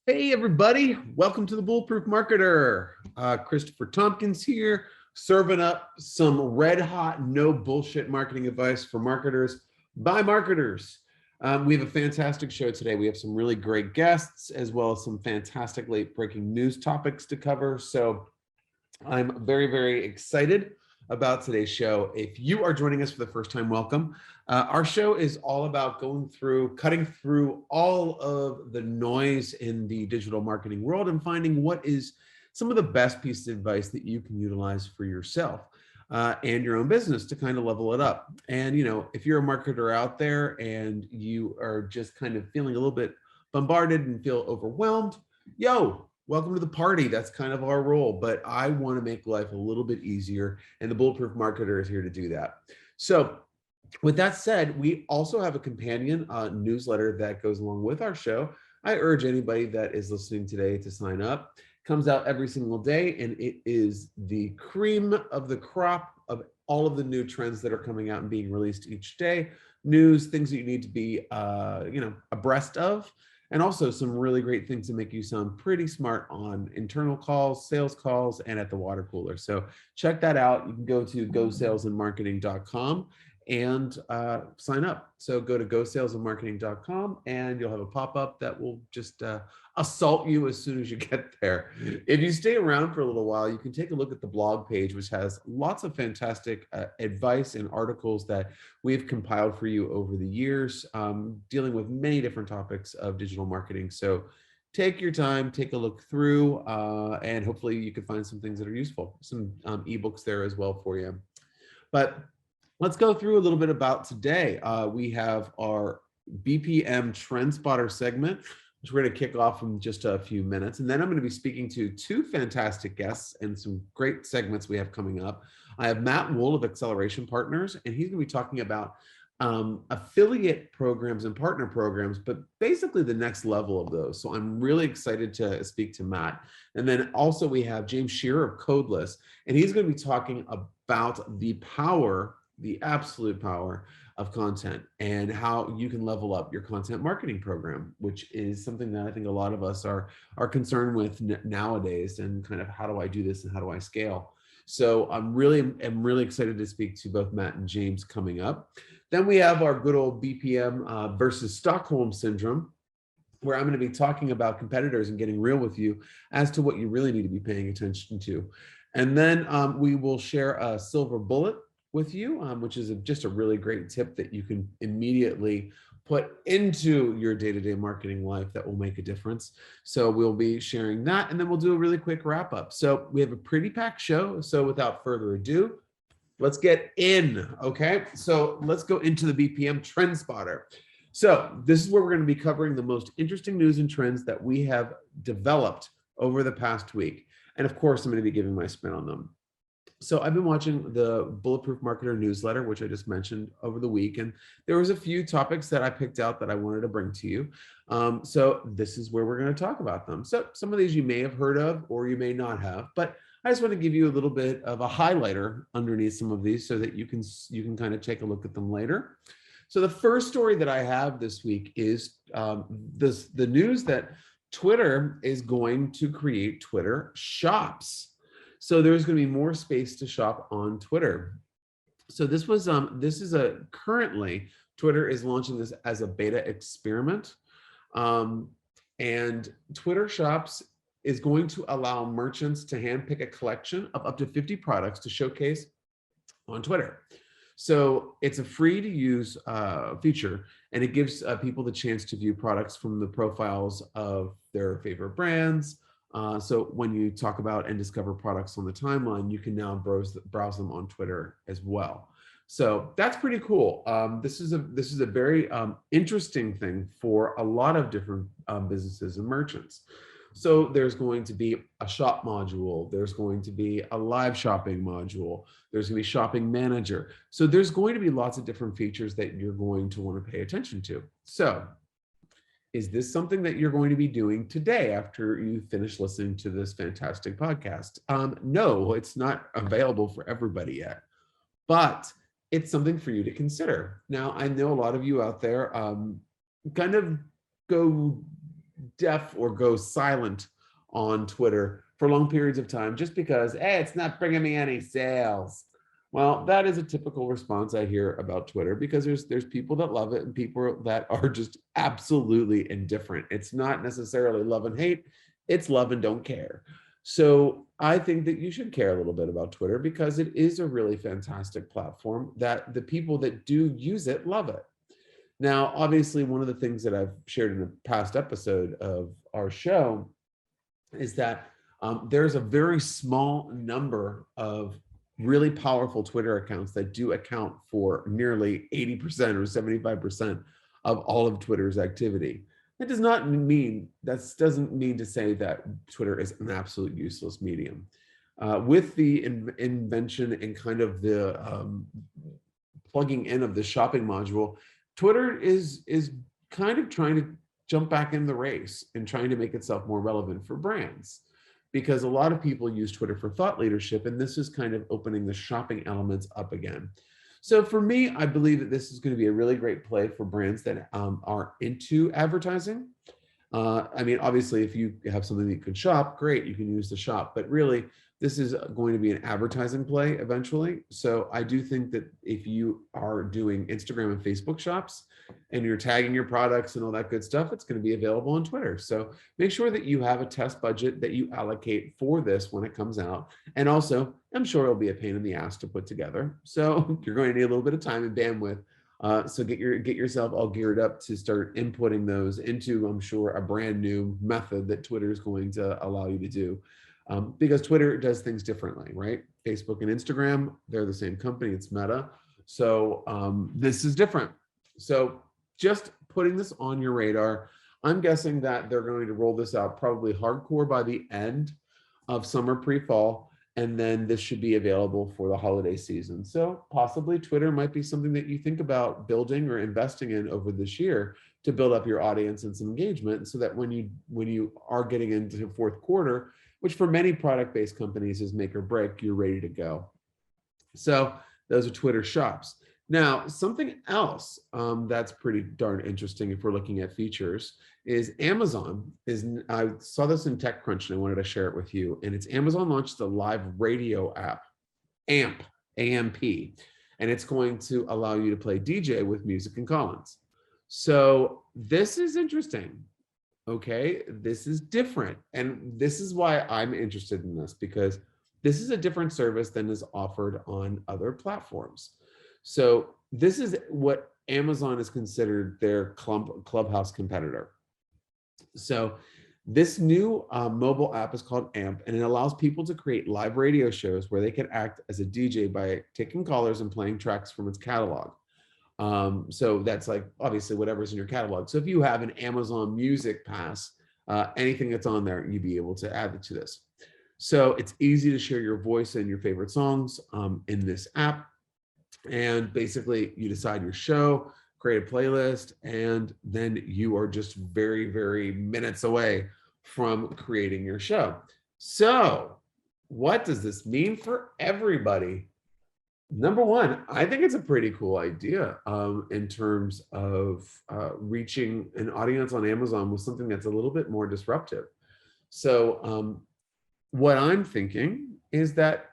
Hey everybody, welcome to the Bulletproof Marketer. Christopher Tompkins here, serving up some red hot, no bullshit marketing advice for marketers by marketers. We have a fantastic show today. We have some really great guests as well as some fantastic late breaking news topics to cover. So I'm very, very excited about today's show. If you are joining us for the first time, welcome. Our show is all about cutting through all of the noise in the digital marketing world and finding what is some of the best pieces of advice that you can utilize for yourself and your own business to kind of level it up. And, you know, if you're a marketer out there and you are just kind of feeling a little bit bombarded and feel overwhelmed, welcome to the party. That's kind of our role, but I want to make life a little bit easier, and the Bulletproof Marketer is here to do that. So with that said, we also have a companion newsletter that goes along with our show. I urge anybody that is listening today to sign up. It comes out every single day, and it is the cream of the crop of all of the new trends that are coming out and being released each day. News, things that you need to be abreast of, and also some really great things to make you sound pretty smart on internal calls, sales calls, and at the water cooler. So check that out. You can go to gosalesandmarketing.com and sign up. So go to gosalesandmarketing.com and you'll have a pop-up that will just assault you as soon as you get there. If you stay around for a little while, you can take a look at the blog page, which has lots of fantastic advice and articles that we've compiled for you over the years, dealing with many different topics of digital marketing. So take your time, take a look through, and hopefully you can find some things that are useful. Some ebooks there as well for you. But let's go through a little bit about today. We have our Bpm Trend Spotter segment, which we're going to kick off in just a few minutes. And then I'm going to be speaking to two fantastic guests and some great segments we have coming up. I have Matt Wool of Acceleration Partners, and he's going to be talking about affiliate programs and partner programs, but basically the next level of those. So I'm really excited to speak to Matt. And then also we have James Scherer of Codeless, and he's going to be talking about the absolute power of content and how you can level up your content marketing program, which is something that I think a lot of us are concerned with nowadays, and kind of how do I do this and how do I scale? So I'm really excited to speak to both Matt and James coming up. Then we have our good old BPM versus Stockholm syndrome, where I'm going to be talking about competitors and getting real with you as to what you really need to be paying attention to. And then we will share a silver bullet with you, which is just a really great tip that you can immediately put into your day-to-day marketing life that will make a difference. So we'll be sharing that, and then we'll do a really quick wrap up. So we have a pretty packed show. So without further ado, let's get in, okay? So let's go into the Bpm Trend Spotter. So this is where we're going to be covering the most interesting news and trends that we have developed over the past week. And of course, I'm going to be giving my spin on them. So I've been watching the Bulletproof Marketer newsletter, which I just mentioned over the week, and there was a few topics that I picked out that I wanted to bring to you. So this is where we're going to talk about them. So some of these you may have heard of or you may not have, but I just want to give you a little bit of a highlighter underneath some of these so that you can kind of take a look at them later. So the first story that I have this week is the news that Twitter is going to create Twitter shops. So there's going to be more space to shop on Twitter. So this is currently Twitter is launching this as a beta experiment, and Twitter shops is going to allow merchants to handpick a collection of up to 50 products to showcase on Twitter. So it's a free to use feature, and it gives people the chance to view products from the profiles of their favorite brands. So when you talk about and discover products on the timeline, you can now browse them on Twitter as well. So that's pretty cool. This is a very interesting thing for a lot of different businesses and merchants. So there's going to be a shop module. There's going to be a live shopping module. There's going to be shopping manager. So there's going to be lots of different features that you're going to want to pay attention to. So is this something that you're going to be doing today after you finish listening to this fantastic podcast? No, it's not available for everybody yet, but it's something for you to consider. Now, I know a lot of you out there kind of go deaf or go silent on Twitter for long periods of time just because, hey, it's not bringing me any sales. Well, that is a typical response I hear about Twitter because there's people that love it and people that are just absolutely indifferent. It's not necessarily love and hate, it's love and don't care. So I think that you should care a little bit about Twitter because it is a really fantastic platform that the people that do use it love it. Now, obviously, one of the things that I've shared in a past episode of our show is that there's a very small number of really powerful Twitter accounts that do account for nearly 80% or 75% of all of Twitter's activity. That doesn't mean to say that Twitter is an absolute useless medium. With the invention and kind of the plugging in of the shopping module, Twitter is kind of trying to jump back in the race and trying to make itself more relevant for brands, because a lot of people use Twitter for thought leadership, and this is kind of opening the shopping elements up again. So for me, I believe that this is going to be a really great play for brands that are into advertising. I mean, obviously, if you have something that you can shop, great, you can use the shop, but really, this is going to be an advertising play eventually. So I do think that if you are doing Instagram and Facebook shops and you're tagging your products and all that good stuff, it's going to be available on Twitter. So make sure that you have a test budget that you allocate for this when it comes out. And also, I'm sure it'll be a pain in the ass to put together. So you're going to need a little bit of time and bandwidth. So get yourself all geared up to start inputting those into, I'm sure, a brand new method that Twitter is going to allow you to do. Because Twitter does things differently, right? Facebook and Instagram, they're the same company, it's Meta. So this is different. So just putting this on your radar, I'm guessing that they're going to roll this out probably hardcore by the end of summer pre-fall, and then this should be available for the holiday season. So possibly Twitter might be something that you think about building or investing in over this year to build up your audience and some engagement, so that when you are getting into fourth quarter, which for many product-based companies is make or break, you're ready to go. So those are Twitter shops. Now, something else that's pretty darn interesting if we're looking at features is Amazon I saw this in TechCrunch and I wanted to share it with you. And it's Amazon launched a live radio app, AMP, A-M-P, and it's going to allow you to play DJ with music and call-ins. So this is interesting. Okay, this is different. And this is why I'm interested in this, because this is a different service than is offered on other platforms. So this is what Amazon is considered their Clubhouse competitor. So this new mobile app is called AMP, and it allows people to create live radio shows where they can act as a DJ by taking callers and playing tracks from its catalog. So that's like obviously whatever's in your catalog. So if you have an Amazon Music Pass, anything that's on there, you'd be able to add it to this. So it's easy to share your voice and your favorite songs in this app. And basically you decide your show, create a playlist, and then you are just very, very minutes away from creating your show. So what does this mean for everybody? Number one, I think it's a pretty cool idea in terms of reaching an audience on Amazon with something that's a little bit more disruptive. So what I'm thinking is that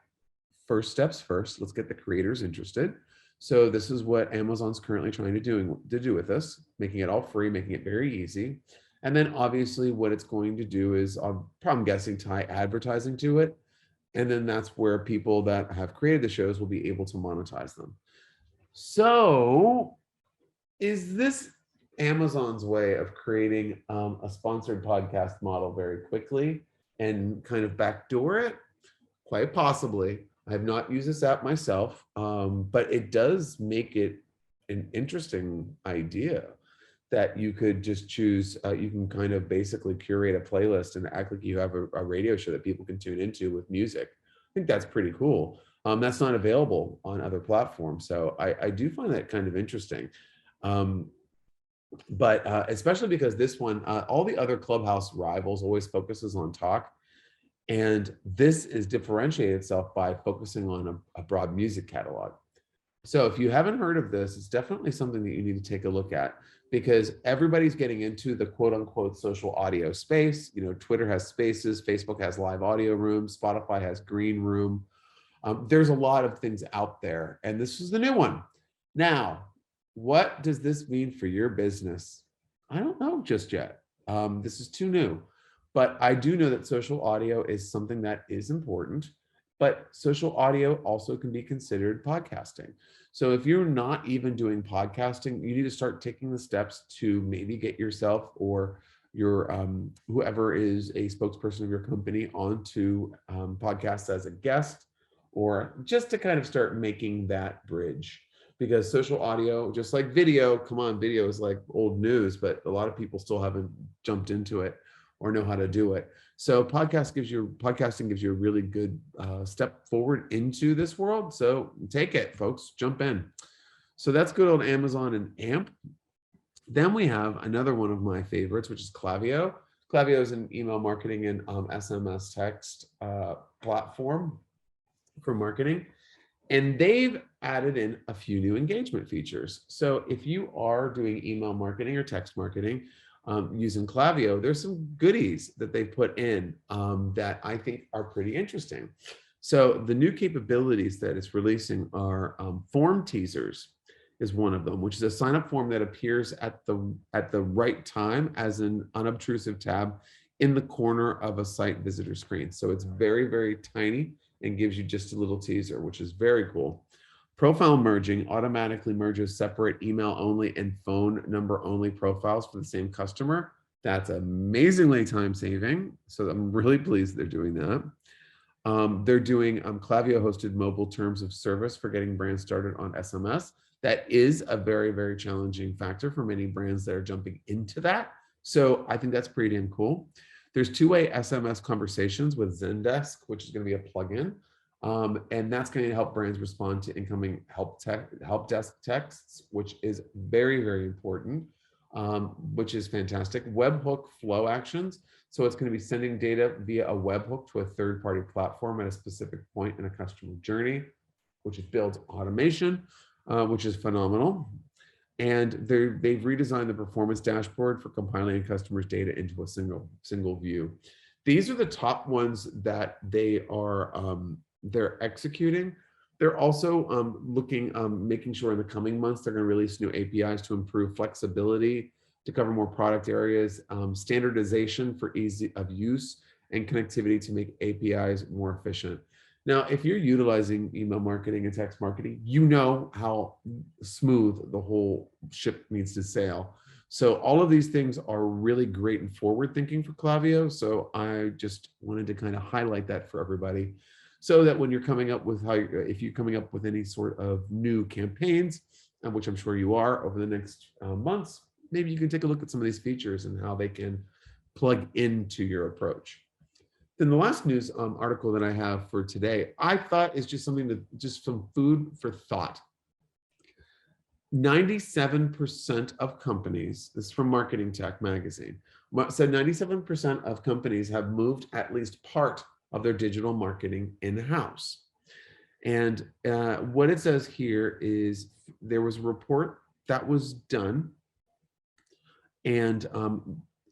first steps first, let's get the creators interested. So this is what Amazon's currently trying to do with this, making it all free, making it very easy. And then obviously what it's going to do is, I'm guessing, tie advertising to it. And then that's where people that have created the shows will be able to monetize them. So is this Amazon's way of creating a sponsored podcast model very quickly and kind of backdoor it? Quite possibly. I have not used this app myself, but it does make it an interesting idea that you could just choose, you can kind of basically curate a playlist and act like you have a radio show that people can tune into with music. I think that's pretty cool. That's not available on other platforms. So I do find that kind of interesting. But especially because this one, all the other Clubhouse rivals always focuses on talk. And this is differentiated itself by focusing on a broad music catalog. So if you haven't heard of this, it's definitely something that you need to take a look at. because everybody's getting into the quote unquote social audio space. You know, Twitter has spaces, Facebook has live audio rooms, Spotify has green room. There's a lot of things out there, and this is the new one. Now, what does this mean for your business? I don't know just yet. This is too new, but I do know that social audio is something that is important, but social audio also can be considered podcasting. So if you're not even doing podcasting, you need to start taking the steps to maybe get yourself or your whoever is a spokesperson of your company onto podcasts as a guest, or just to kind of start making that bridge. Because social audio, just like video, come on, video is like old news, but a lot of people still haven't jumped into it or know how to do it. So podcasting gives you a really good step forward into this world. So take it, folks, jump in. So that's good on Amazon and AMP. Then we have another one of my favorites, which is Clavio. Clavio is an email marketing and SMS text platform for marketing. And they've added in a few new engagement features. So if you are doing email marketing or text marketing using Clavio, there's some goodies that they put in that I think are pretty interesting. So the new capabilities that it's releasing are form teasers is one of them, which is a sign-up form that appears at the right time as an unobtrusive tab in the corner of a site visitor screen. So it's very, very tiny and gives you just a little teaser, which is very cool. Profile merging automatically merges separate email only and phone number only profiles for the same customer. That's amazingly time saving. So I'm really pleased they're doing that. They're doing Clavio hosted mobile terms of service for getting brands started on SMS. That is a very, very challenging factor for many brands that are jumping into that. So I think that's pretty damn cool. There's two-way SMS conversations with Zendesk, which is going to be a plugin. And that's going to help brands respond to incoming help desk texts, which is very, very important, which is fantastic. Webhook flow actions. So it's going to be sending data via a webhook to a third-party platform at a specific point in a customer journey, which builds automation, which is phenomenal. And they've redesigned the performance dashboard for compiling customers' data into a single view. These are the top ones that they're executing. They're also making sure in the coming months they're going to release new APIs to improve flexibility, to cover more product areas, standardization for ease of use, and connectivity to make APIs more efficient. Now, if you're utilizing email marketing and text marketing, you know how smooth the whole ship needs to sail. So all of these things are really great and forward thinking for Clavio. So I just wanted to kind of highlight that for everybody, so that when you're coming up with if you're coming up with any sort of new campaigns, which I'm sure you are over the next months, maybe you can take a look at some of these features and how they can plug into your approach. Then the last news article that I have for today, I thought is just just some food for thought. 97% of companies, this is from Marketing Tech magazine, said 97% of companies have moved at least part of their digital marketing in-house. And what it says here is there was a report that was done, and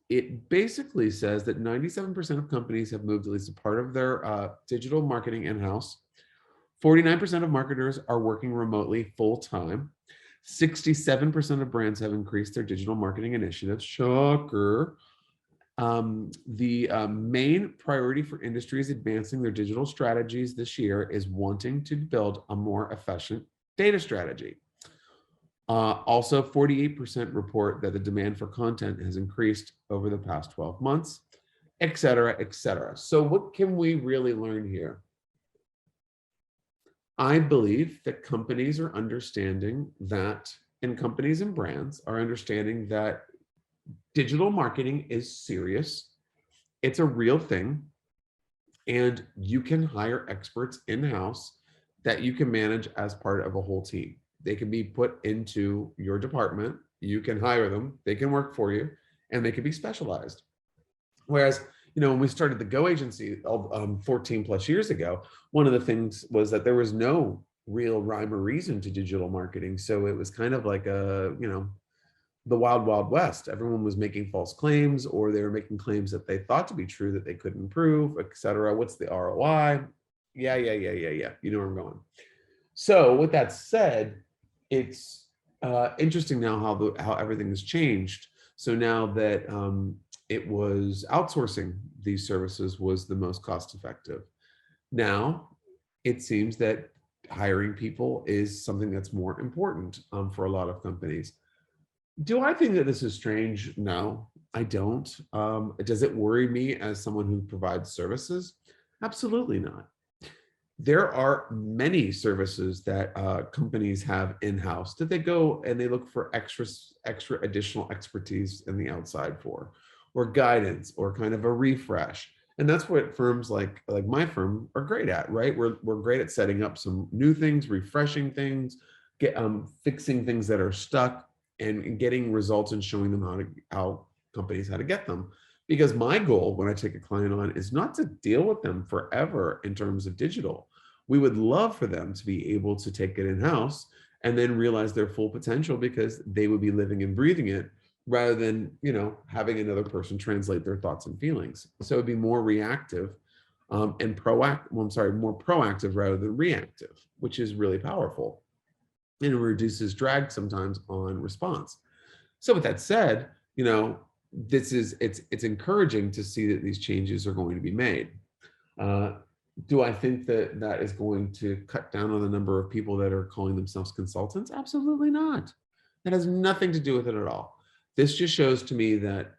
it basically says that 97% of companies have moved at least a part of their digital marketing in-house. 49% of marketers are working remotely full-time. 67% of brands have increased their digital marketing initiatives. Shocker. The main priority for industries advancing their digital strategies this year is wanting to build a more efficient data strategy. Also, 48% report that the demand for content has increased over the past 12 months, et cetera, et cetera. So what can we really learn here? I believe that companies are understanding that, and companies and brands are understanding that digital marketing is serious. It's a real thing. And you can hire experts in-house that you can manage as part of a whole team. They can be put into your department. You can hire them. They can work for you, and they can be specialized. Whereas, when we started the Go agency 14 plus years ago, one of the things was that there was no real rhyme or reason to digital marketing. So it was kind of like the wild, wild west. Everyone was making false claims, or they were making claims that they thought to be true that they couldn't prove, etc. What's the ROI? Yeah. You know where I'm going. So with that said, it's interesting now how everything has changed. So now that it was outsourcing these services was the most cost effective. Now it seems that hiring people is something that's more important for a lot of companies. Do I think that this is strange? No, I don't. Does it worry me as someone who provides services? Absolutely not. There are many services that companies have in-house that they go and they look for extra additional expertise in the outside for, or guidance, or kind of a refresh. And that's what firms like my firm are great at, right? We're great at setting up some new things, refreshing things, fixing things that are stuck, and getting results and showing them how companies how to get them. Because my goal when I take a client on is not to deal with them forever in terms of digital. We would love for them to be able to take it in-house and then realize their full potential, because they would be living and breathing it, rather than, having another person translate their thoughts and feelings. So it'd be more reactive and proactive. Well, I'm sorry, more proactive rather than reactive, which is really powerful. And it reduces drag sometimes on response. So with that said, it's encouraging to see that these changes are going to be made. Do I think that that is going to cut down on the number of people that are calling themselves consultants? Absolutely not. That has nothing to do with it at all. This just shows to me that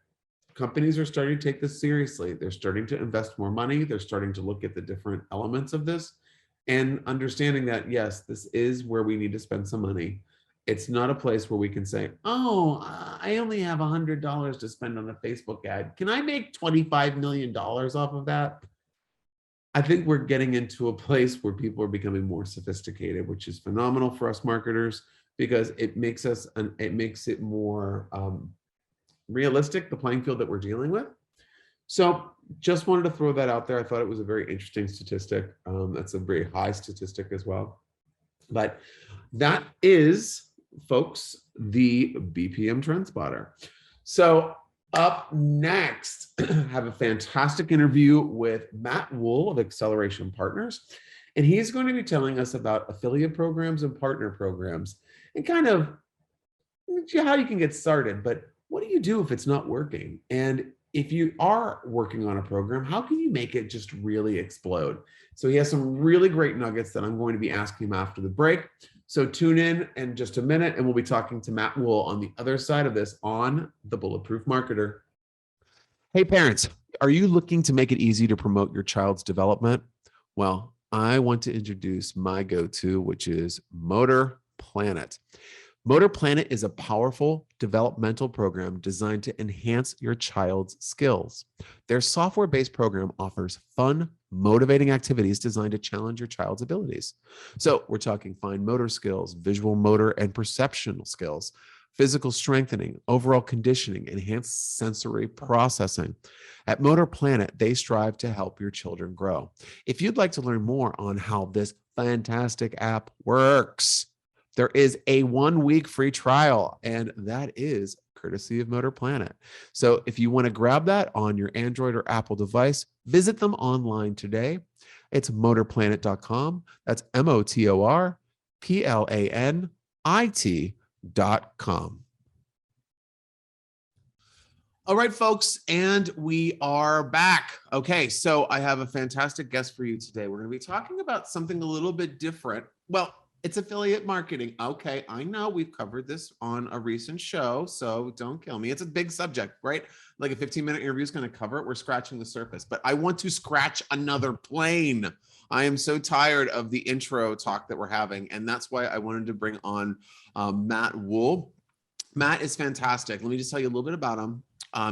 companies are starting to take this seriously. They're starting to invest more money. They're starting to look at the different elements of this and understanding that, yes, this is where we need to spend some money. It's not a place where we can say, oh, I only have $100 to spend on a Facebook ad. Can I make $25 million off of that? I think we're getting into a place where people are becoming more sophisticated, which is phenomenal for us marketers, because it makes it more realistic, the playing field that we're dealing with. So just wanted to throw that out there. I thought it was a very interesting statistic. That's a very high statistic as well. But that is, folks, the BPM Trend Spotter. So up next, I have a fantastic interview with Matt Wool of Acceleration Partners. And he's going to be telling us about affiliate programs and partner programs and kind of how you can get started. But what do you do if it's not working? And if you are working on a program, how can you make it just really explode? So he has some really great nuggets that I'm going to be asking him after the break. So tune in just a minute, and we'll be talking to Matt Wool on the other side of this on the Bulletproof Marketer. Hey parents, are you looking to make it easy to promote your child's development? Well, I want to introduce my go-to, which is Motor Planet. Motor Planet is a powerful developmental program designed to enhance your child's skills. Their software-based program offers fun, motivating activities designed to challenge your child's abilities. So we're talking fine motor skills, visual motor and perceptual skills, physical strengthening, overall conditioning, enhanced sensory processing. At Motor Planet, they strive to help your children grow. If you'd like to learn more on how this fantastic app works, there is a 1-week free trial, and that is courtesy of Motor Planet. So if you want to grab that on your Android or Apple device, visit them online today. It's motorplanet.com. That's motorplanet.com. All right, folks, and we are back. Okay, so I have a fantastic guest for you today. We're going to be talking about something a little bit different. Well, it's affiliate marketing. Okay, I know we've covered this on a recent show, so don't kill me. It's a big subject, right? Like a 15-minute interview is going to cover it. We're scratching the surface, but I want to scratch another plane. I am so tired of the intro talk that we're having, and that's why I wanted to bring on Matt Wool. Matt is fantastic. Let me just tell you a little bit about him.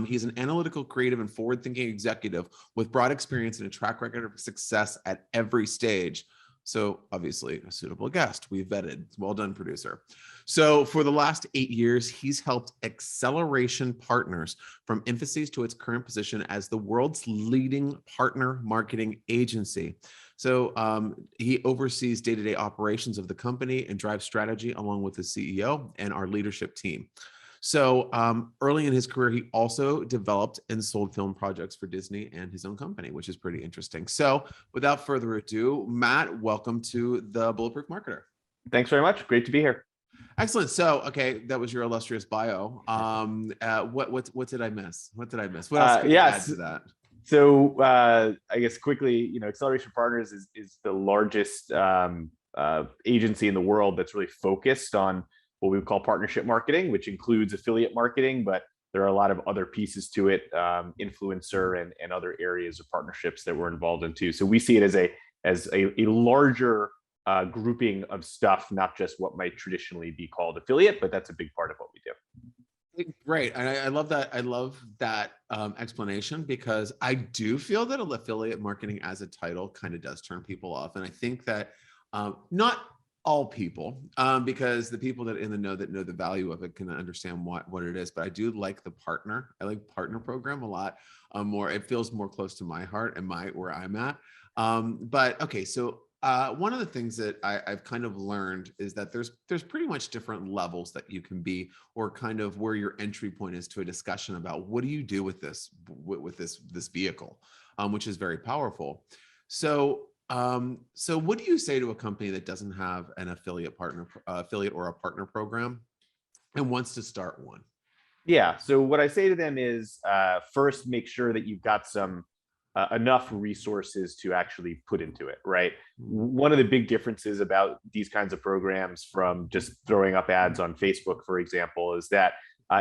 He's an analytical, creative, and forward-thinking executive with broad experience and a track record of success at every stage. So obviously a suitable guest. We've vetted. Well done, producer. So for the last 8 years, he's helped Acceleration Partners from infancy to its current position as the world's leading partner marketing agency. So he oversees day-to-day operations of the company and drives strategy along with the CEO and our leadership team. So early in his career, he also developed and sold film projects for Disney and his own company, which is pretty interesting. So without further ado, Matt, welcome to the Bulletproof Marketer. Thanks very much. Great to be here. Excellent. So, okay, that was your illustrious bio. What did I miss? What did I miss? What else could you add to that? So I guess quickly, Acceleration Partners is the largest agency in the world that's really focused on what we would call partnership marketing, which includes affiliate marketing, but there are a lot of other pieces to it, influencer and other areas of partnerships that we're involved in too. So we see it as a larger grouping of stuff, not just what might traditionally be called affiliate, but that's a big part of what we do. Great. And I love that. I love that explanation, because I do feel that affiliate marketing as a title kind of does turn people off. And I think that not all people, because the people that in the know that know the value of it can understand what it is. But I do like the partner. I like partner program a lot more. It feels more close to my heart and where I'm at. But okay, so one of the things that I've kind of learned is that there's pretty much different levels that you can be, or kind of where your entry point is to a discussion about what do you do with this vehicle, which is very powerful. So what do you say to a company that doesn't have an affiliate or a partner program and wants to start one? Yeah. So what I say to them is first, make sure that you've got some enough resources to actually put into it, right? One of the big differences about these kinds of programs from just throwing up ads on Facebook, for example, is that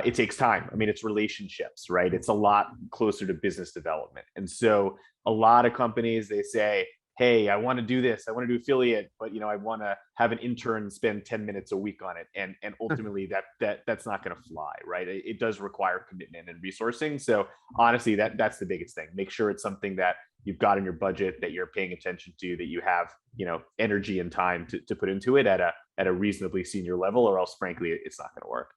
it takes time. I mean, it's relationships, right? It's a lot closer to business development. And so a lot of companies, they say, hey, I want to do this. I want to do affiliate, but I want to have an intern spend 10 minutes a week on it. And ultimately that's not going to fly, right? It does require commitment and resourcing. So honestly, that's the biggest thing. Make sure it's something that you've got in your budget, that you're paying attention to, that you have, energy and time to put into it at a reasonably senior level, or else frankly, it's not going to work.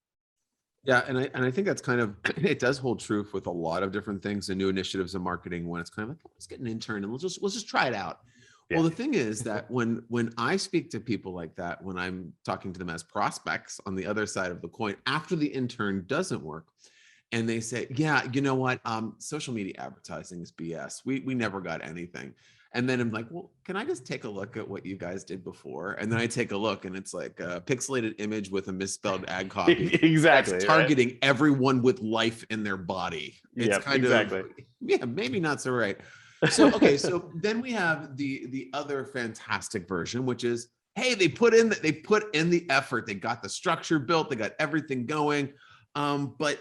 Yeah, and I think that's kind of, it does hold true with a lot of different things and new initiatives in marketing, when it's kind of like, let's get an intern and let's just try it out. Yeah. Well, the thing is that when I speak to people like that, when I'm talking to them as prospects on the other side of the coin, after the intern doesn't work, and they say, yeah, you know what, social media advertising is BS. We never got anything. And then I'm like, well, can I just take a look at what you guys did before? And then I take a look and it's like a pixelated image with a misspelled ad copy. Exactly. That's targeting everyone with life in their body. It's kind of, yeah, maybe not so right. So, okay. So then we have the other fantastic version, which is, hey, they put in the effort. They got the structure built. They got everything going. But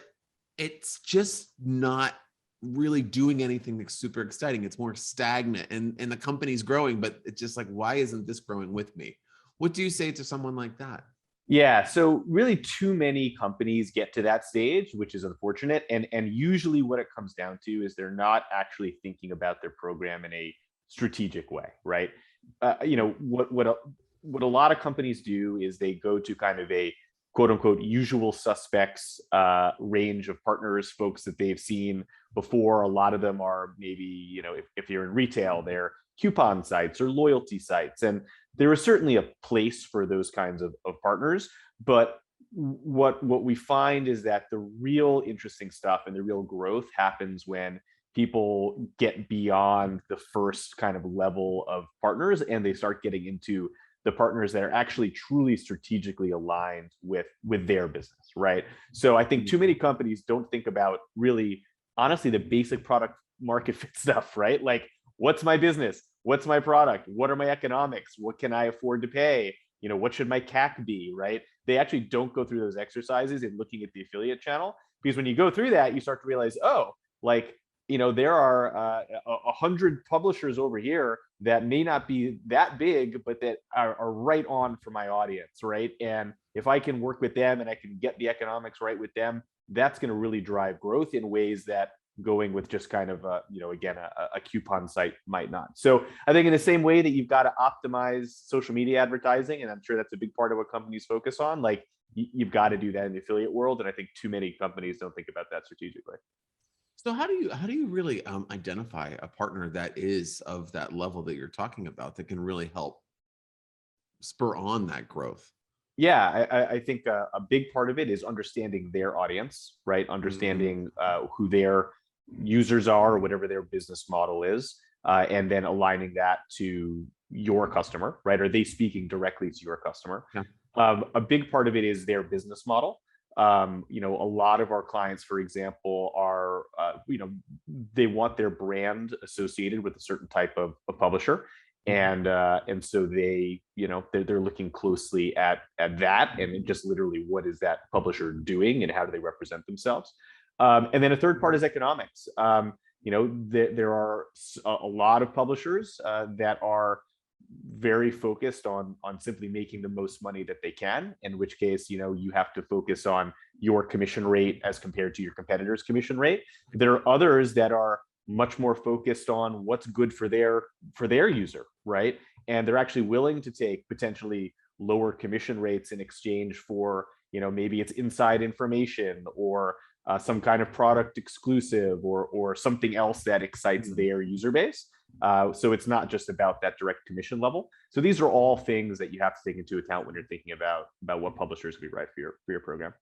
it's just not really doing anything that's super exciting. It's more stagnant, and the company's growing, but it's just like, why isn't this growing with me? What do you say to someone like that? Yeah, so really too many companies get to that stage, which is unfortunate. And usually what it comes down to is they're not actually thinking about their program in a strategic way, right? What a lot of companies do is they go to kind of a quote unquote usual suspects range of partners, folks that they've seen before. A lot of them are maybe, if you're in retail, they're coupon sites or loyalty sites. And there is certainly a place for those kinds of partners. But what we find is that the real interesting stuff and the real growth happens when people get beyond the first kind of level of partners and they start getting into the partners that are actually truly strategically aligned with their business, right? So I think too many companies don't think about really, honestly, the basic product market fit stuff, right? Like, what's my business? What's my product? What are my economics? What can I afford to pay? What should my CAC be, right? They actually don't go through those exercises in looking at the affiliate channel, because when you go through that, you start to realize, oh, like, there are 100 publishers over here that may not be that big, but that are right on for my audience, right? And if I can work with them and I can get the economics right with them, that's going to really drive growth in ways that going with just kind of a coupon site might not. So I think in the same way that you've got to optimize social media advertising, and I'm sure that's a big part of what companies focus on, like you've got to do that in the affiliate world. And I think too many companies don't think about that strategically. So how do you really identify a partner that is of that level that you're talking about that can really help spur on that growth? Yeah, I think a big part of it is understanding their audience, right? Understanding who their users are, or whatever their business model is, and then aligning that to your customer, right? Are they speaking directly to your customer? Yeah. A big part of it is their business model. A lot of our clients, for example, are, they want their brand associated with a certain type of publisher, and so they're looking closely at that, and just literally what is that publisher doing and how do they represent themselves. And then a third part is economics. There are a lot of publishers that are very focused on simply making the most money that they can, in which case you have to focus on your commission rate as compared to your competitors' commission rate. There are others that are much more focused on what's good for their user, right? And they're actually willing to take potentially lower commission rates in exchange for, maybe it's inside information, or some kind of product exclusive, or something else that excites their user base. So it's not just about that direct commission level. So these are all things that you have to take into account when you're thinking about what publishers would be right for your program.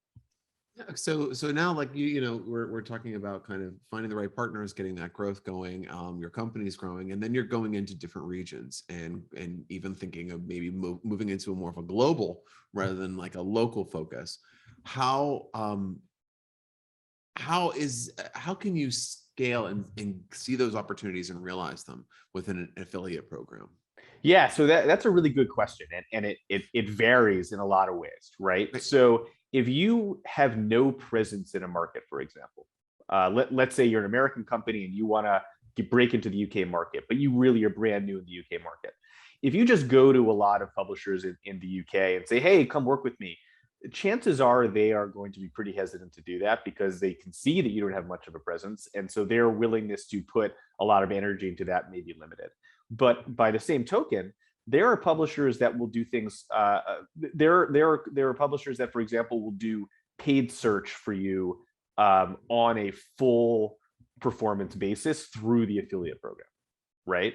Yeah, so now, like we're talking about kind of finding the right partners, getting that growth going. Your company's growing, and then you're going into different regions, and even thinking of maybe moving into a more of a global rather than like a local focus. How can you scale and see those opportunities and realize them within an affiliate program? Yeah, so that's a really good question, and it varies in a lot of ways, right? So if you have no presence in a market, for example, let's say you're an American company and you want to break into the UK market, but you really are brand new in the UK market. If you just go to a lot of publishers in the UK and say, hey, come work with me, chances are they are going to be pretty hesitant to do that, because they can see that you don't have much of a presence. And so their willingness to put a lot of energy into that may be limited. But by the same token, there are publishers that will do things. There are publishers that, for example, will do paid search for you on a full performance basis through the affiliate program, right?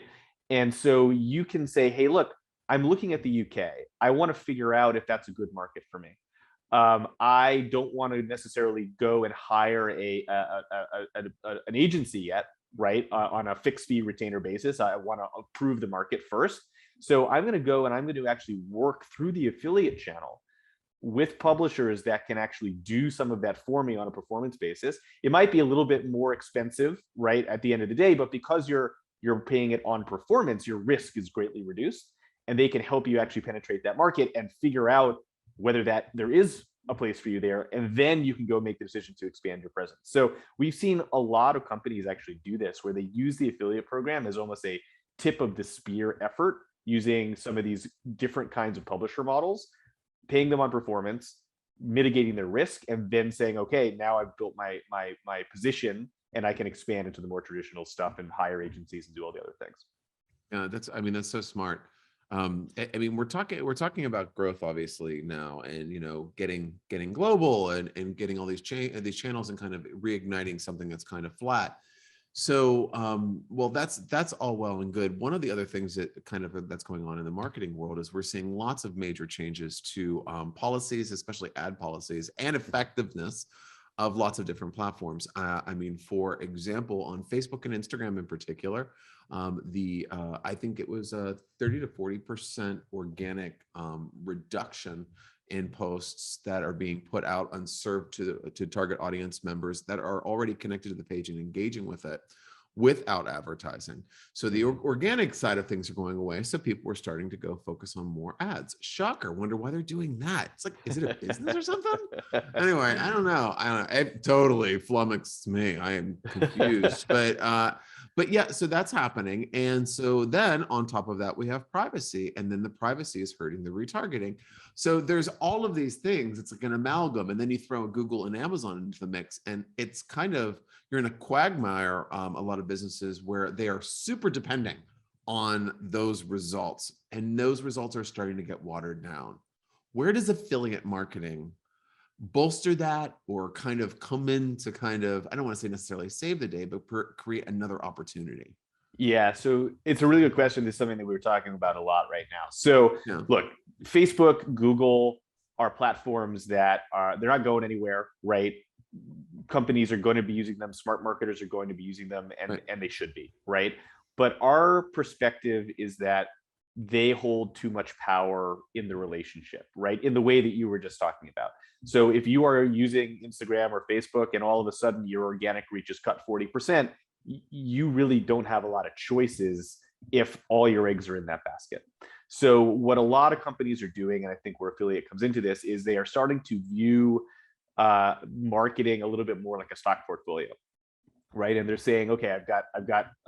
And so you can say, hey, look, I'm looking at the UK. I want to figure out if that's a good market for me. I don't want to necessarily go and hire an agency yet, right? On a fixed fee retainer basis. I want to approve the market first. So I'm going to go and I'm going to actually work through the affiliate channel with publishers that can actually do some of that for me on a performance basis. It might be a little bit more expensive, right, at the end of the day, but because you're paying it on performance, your risk is greatly reduced, and they can help you actually penetrate that market and figure out whether that there is a place for you there, and then you can go make the decision to expand your presence. So we've seen a lot of companies actually do this, where they use the affiliate program as almost a tip of the spear effort, using some of these different kinds of publisher models, paying them on performance, mitigating their risk, and then saying, okay, now I've built my position and I can expand into the more traditional stuff and hire agencies and do all the other things. Yeah, that's so smart. I mean, we're talking about growth obviously now, and getting global, and getting all these channels, and kind of reigniting something that's kind of flat. So, well, that's all well and good. One of the other things that's going on in the marketing world is we're seeing lots of major changes to policies, especially ad policies, and effectiveness of lots of different platforms. I mean, for example, on Facebook and Instagram in particular, I think it was a 30 to 40% organic reduction in posts that are being put out unserved to target audience members that are already connected to the page and engaging with it without advertising. So the organic side of things are going away. So people are starting to go focus on more ads. Shocker. Wonder why they're doing that. It's like, is it a business or something? Anyway, I don't know. It totally flummoxed me. I am confused. But yeah, so that's happening. And so then on top of that, we have privacy, and then the privacy is hurting the retargeting. So there's all of these things. It's like an amalgam. And then you throw Google and Amazon into the mix, and it's kind of, you're in a quagmire, a lot of businesses, where they are super depending on those results, and those results are starting to get watered down. Where does affiliate marketing bolster that, or kind of come in to kind of, I don't want to say necessarily save the day, but create another opportunity? Yeah, so it's a really good question. It's something that we were talking about a lot right now. So look, Facebook, Google are platforms that they're not going anywhere, right? Companies are going to be using them, smart marketers are going to be using them, and they should be, right? But our perspective is that they hold too much power in the relationship, right? In the way that you were just talking about. So if you are using Instagram or Facebook and all of a sudden your organic reach is cut 40%, you really don't have a lot of choices if all your eggs are in that basket. So what a lot of companies are doing, and I think where affiliate comes into this, is they are starting to view marketing a little bit more like a stock portfolio, right? And they're saying, okay, I've got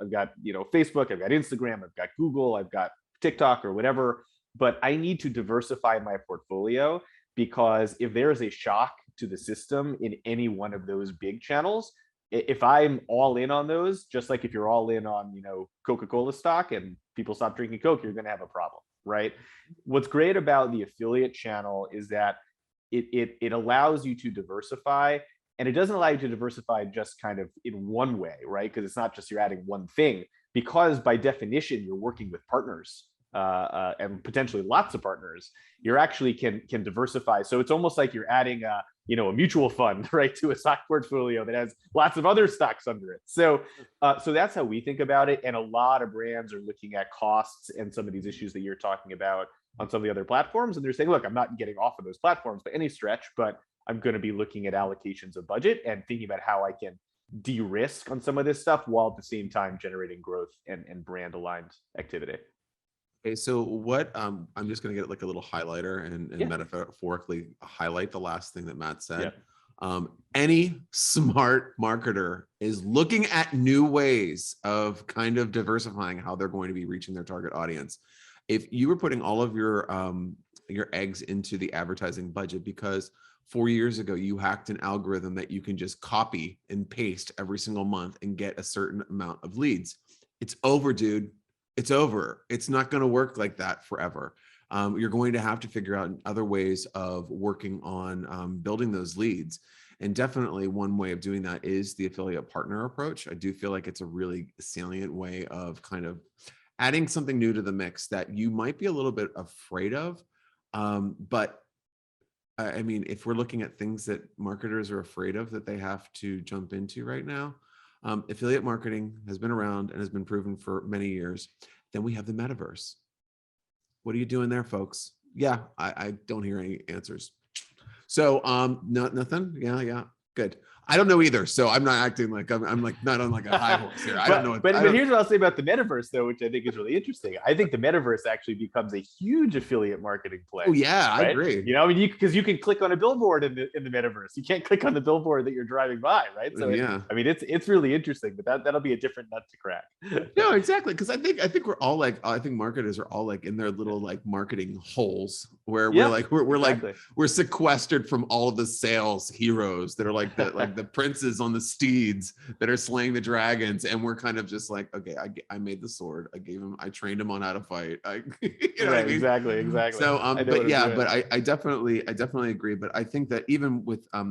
Facebook, I've got Instagram, I've got Google, I've got TikTok or whatever, but I need to diversify my portfolio, because if there is a shock to the system in any one of those big channels, if I'm all in on those, just like if you're all in on, Coca-Cola stock and people stop drinking Coke, you're going to have a problem, right? What's great about the affiliate channel is that it allows you to diversify, and it doesn't allow you to diversify just kind of in one way, right? Because it's not just you're adding one thing, because by definition, you're working with partners and potentially lots of partners. You're actually can diversify. So it's almost like you're adding a mutual fund, right, to a stock portfolio that has lots of other stocks under it. So that's how we think about it. And a lot of brands are looking at costs and some of these issues that you're talking about on some of the other platforms. And they're saying, look, I'm not getting off of those platforms by any stretch, but I'm going to be looking at allocations of budget and thinking about how I can de-risk on some of this stuff while at the same time generating growth and brand aligned activity. Okay, so what I'm just going to get like a little highlighter and metaphorically highlight the last thing that Matt said. Any smart marketer is looking at new ways of kind of diversifying how they're going to be reaching their target audience. If you were putting all of your eggs into the advertising budget because 4 years ago you hacked an algorithm that you can just copy and paste every single month and get a certain amount of leads, it's over, dude. It's over. It's not going to work like that forever. You're going to have to figure out other ways of working on building those leads. And definitely one way of doing that is the affiliate partner approach. I do feel like it's a really salient way of kind of adding something new to the mix that you might be a little bit afraid of. But I mean, if we're looking at things that marketers are afraid of that they have to jump into right now, affiliate marketing has been around and has been proven for many years. Then we have the metaverse. What are you doing there, folks? Yeah, I don't hear any answers. So nothing. Yeah, good. I don't know either, so I'm not acting like I'm like not on like a high horse here. I don't know. But here's what I'll say about the metaverse, though, which I think is really interesting. I think the metaverse actually becomes a huge affiliate marketing play. Oh yeah, right? I agree. Because you can click on a billboard in the metaverse. You can't click on the billboard that you're driving by, right? So it's really interesting, but that'll be a different nut to crack. No, exactly, because I think we're all like marketers are all like in their little like marketing holes where we're sequestered from all of the sales heroes that are like the princes on the steeds that are slaying the dragons, and we're kind of just like, okay, I made the sword, I trained him on how to fight. What I mean? Exactly. So I definitely agree. But I think that even with I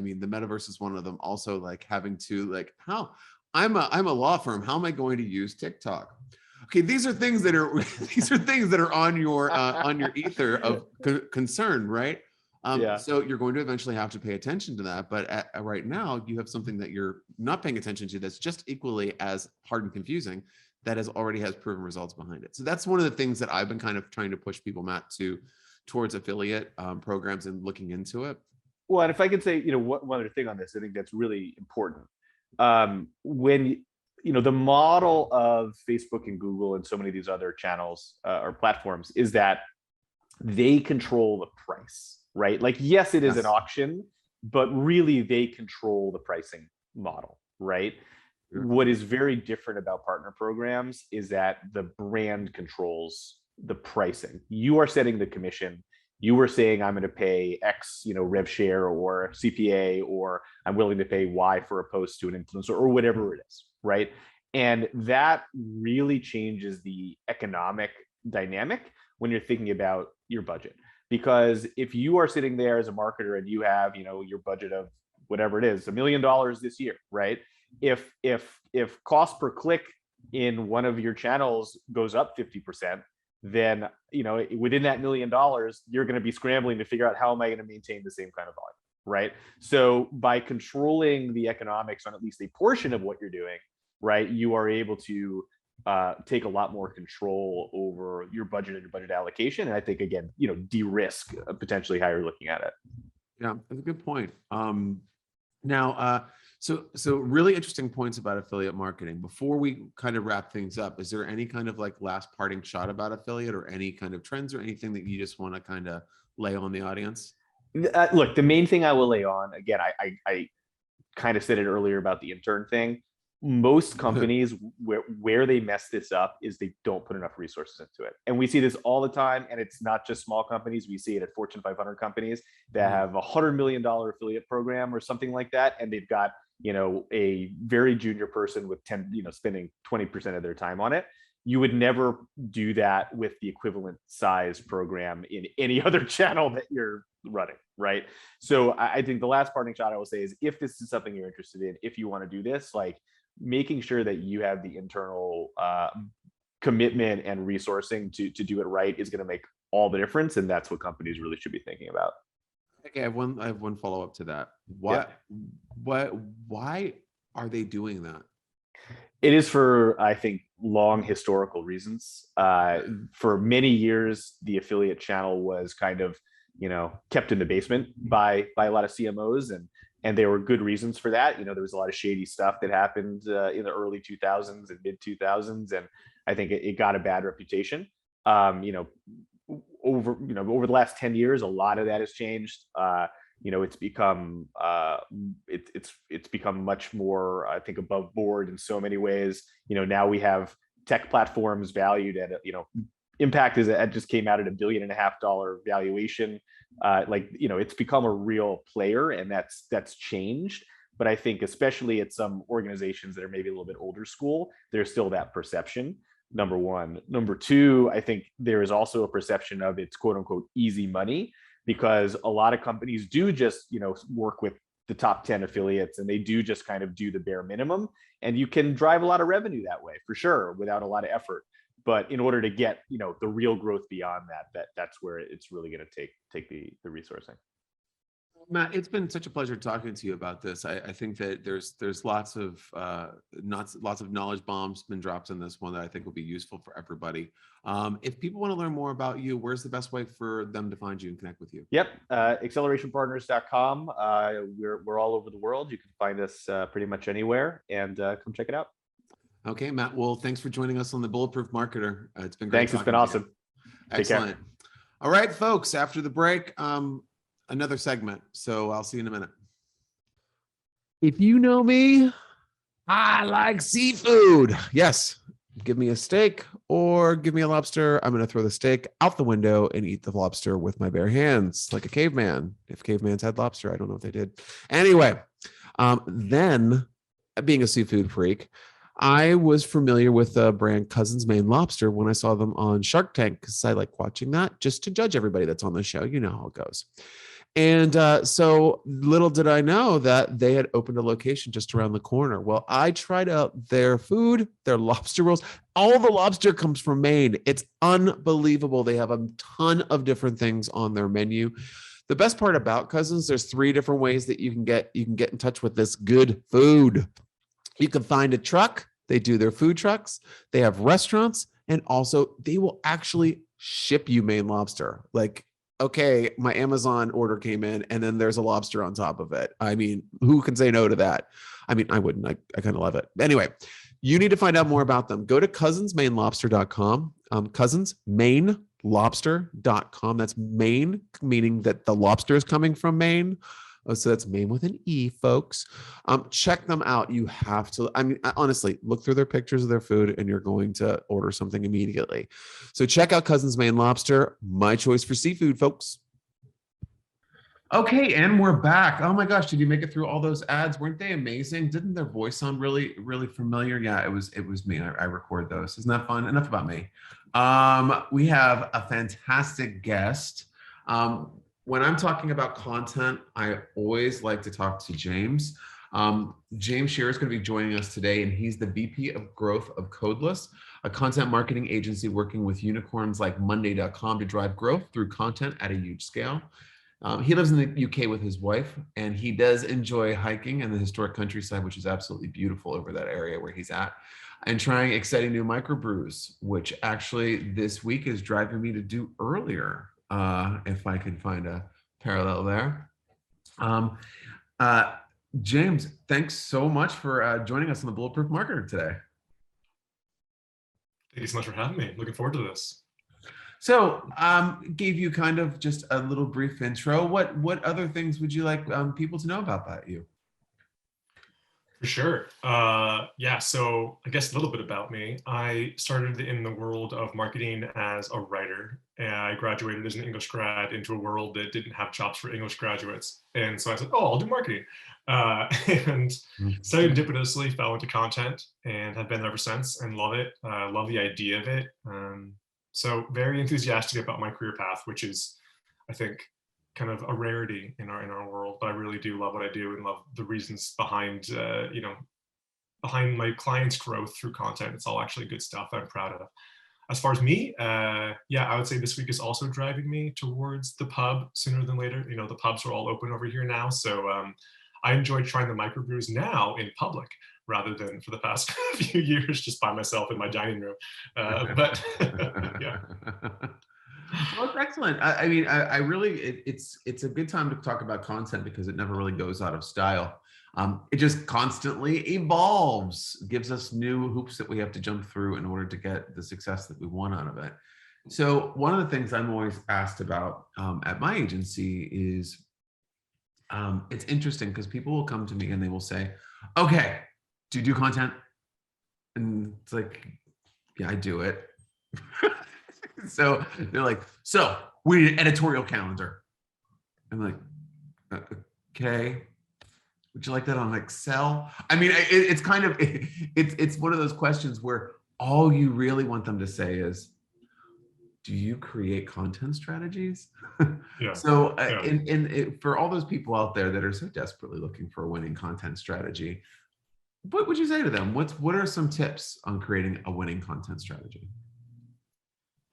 mean the metaverse is one of them. Also, like having to like how I'm a law firm. How am I going to use TikTok? Okay, these are things that are on your ether of concern, right? So you're going to eventually have to pay attention to that. But right now, you have something that you're not paying attention to that's just equally as hard and confusing that already has proven results behind it. So that's one of the things that I've been kind of trying to push people, Matt, towards affiliate programs and looking into it. Well, and if I could say, one other thing on this, I think that's really important. When the model of Facebook and Google and so many of these other channels or platforms is that they control the price. Right? Like, yes, it is an auction, but really they control the pricing model, right? What is very different about partner programs is that the brand controls the pricing. You are setting the commission. You are saying, I'm going to pay X, rev share or CPA, or I'm willing to pay Y for a post to an influencer or whatever it is, right? And that really changes the economic dynamic when you're thinking about your budget. Because if you are sitting there as a marketer and you have, your budget of whatever it is, $1 million this year, right? If cost per click in one of your channels goes up 50%, then, within that $1 million, you're going to be scrambling to figure out how am I going to maintain the same kind of volume, right? So by controlling the economics on at least a portion of what you're doing, right, you are able to take a lot more control over your budget and your budget allocation. And I think, again, de-risk potentially how you're looking at it. Yeah, that's a good point. Now, so really interesting points about affiliate marketing. Before we kind of wrap things up, is there any kind of like last parting shot about affiliate, or any kind of trends or anything that you just want to kind of lay on the audience? Look, the main thing I will lay on, again, I kind of said it earlier about the intern thing. Most companies where they mess this up is they don't put enough resources into it. And we see this all the time. And it's not just small companies. We see it at Fortune 500 companies that have a $100 million affiliate program or something like that. And they've got, a very junior person with spending 20% of their time on it. You would never do that with the equivalent size program in any other channel that you're running, right? So I think the last parting shot I will say is, if this is something you're interested in, if you want to do this, like, making sure that you have the internal commitment and resourcing to do it right is going to make all the difference. And that's what companies really should be thinking about. Okay, I have one follow up to that. Why are they doing that? It is for, I think, long historical reasons. For many years, the affiliate channel was kind of, kept in the basement by a lot of CMOs, and there were good reasons for that. There was a lot of shady stuff that happened in the early 2000s and mid 2000s, and I think it got a bad reputation. Over the last 10 years, a lot of that has changed. It's become it's become much more, I think, above board in so many ways. Now we have tech platforms valued at Impact just came out at $1.5 billion valuation. It's become a real player, and that's changed. But I think especially at some organizations that are maybe a little bit older school, there's still that perception. Number one. Number two, I think there is also a perception of it's quote unquote easy money, because a lot of companies do just, work with the top 10 affiliates, and they do just kind of do the bare minimum, and you can drive a lot of revenue that way for sure without a lot of effort. But in order to get, the real growth beyond that's where it's really going to take the resourcing. Matt, it's been such a pleasure talking to you about this. I think that there's lots of knowledge bombs been dropped in this one that I think will be useful for everybody. If people want to learn more about you, where's the best way for them to find you and connect with you? Yep, accelerationpartners.com. We're all over the world. You can find us pretty much anywhere, and come check it out. Okay, Matt. Well, thanks for joining us on the Bulletproof Marketer. It's been great. Thanks. It's been awesome. Excellent. All right, folks. After the break, another segment. So I'll see you in a minute. If you know me, I like seafood. Yes. Give me a steak or give me a lobster. I'm going to throw the steak out the window and eat the lobster with my bare hands, like a caveman. If cavemans had lobster, I don't know if they did. Anyway, then being a seafood freak, I was familiar with the brand Cousins Maine Lobster when I saw them on Shark Tank, because I like watching that just to judge everybody that's on the show. You know how it goes. And so little did I know that they had opened a location just around the corner. Well, I tried out their food, their lobster rolls. All the lobster comes from Maine. It's unbelievable. They have a ton of different things on their menu. The best part about Cousins, there's 3 different ways that you can get in touch with this good food. You can find a truck. They do their food trucks. They have restaurants, and also they will actually ship you Maine lobster. Like, okay, my Amazon order came in and then there's a lobster on top of it. I mean, who can say no to that? I mean, I wouldn't. I kind of love it. Anyway, you need to find out more about them. Go to cousinsmainelobster.com. Cousinsmainelobster.com. That's Maine, meaning that the lobster is coming from Maine. Oh, so that's Maine with an E, folks. Check them out. You have to, I mean, honestly, look through their pictures of their food and you're going to order something immediately. So check out Cousins Maine Lobster, my choice for seafood, folks. Okay, and we're back. Oh my gosh, did you make it through all those ads? Weren't they amazing? Didn't their voice sound really, really familiar? Yeah, it was me. I record those. Isn't that fun? Enough about me. We have a fantastic guest. When I'm talking about content, I always like to talk to James. James Scherer is going to be joining us today, and he's the VP of Growth of Codeless, a content marketing agency working with unicorns like Monday.com to drive growth through content at a huge scale. He lives in the UK with his wife, and he does enjoy hiking in the historic countryside, which is absolutely beautiful over that area where he's at, and trying exciting new microbrews, which actually this week is driving me to do earlier, if I can find a parallel there. Um, uh, James, thanks so much for joining us on the Bulletproof Marketer today. Thank you so much for having me. Looking forward to this. So, gave you kind of just a little brief intro. What other things would you like people to know about you? For sure. Yeah, so I guess a little bit about me. I started in the world of marketing as a writer. And I graduated as an English grad into a world that didn't have jobs for English graduates. And so I said, oh, I'll do marketing. And serendipitously fell into content and have been there ever since and love it. Love the idea of it. So very enthusiastic about my career path, which is, I think, kind of a rarity in our world, but I really do love what I do and love the reasons behind behind my clients' growth through content. It's all actually good stuff I'm proud of. As far as me, yeah, I would say this week is also driving me towards the pub sooner than later. You know, the pubs are all open over here now, so I enjoy trying the microbrews now in public rather than for the past few years just by myself in my dining room. But yeah. Well, it's excellent. I mean, I really, it's a good time to talk about content because it never really goes out of style. It just constantly evolves, gives us new hoops that we have to jump through in order to get the success that we want out of it. So one of the things I'm always asked about at my agency is, it's interesting because people will come to me and they will say, okay, do you do content? And it's like, yeah, I do it. So they're like, so we need an editorial calendar. I'm like, okay, would you like that on Excel? I mean, it's kind of, it's one of those questions where all you really want them to say is, do you create content strategies? Yeah. So for all those people out there that are so desperately looking for a winning content strategy, what would you say to them? What are some tips on creating a winning content strategy?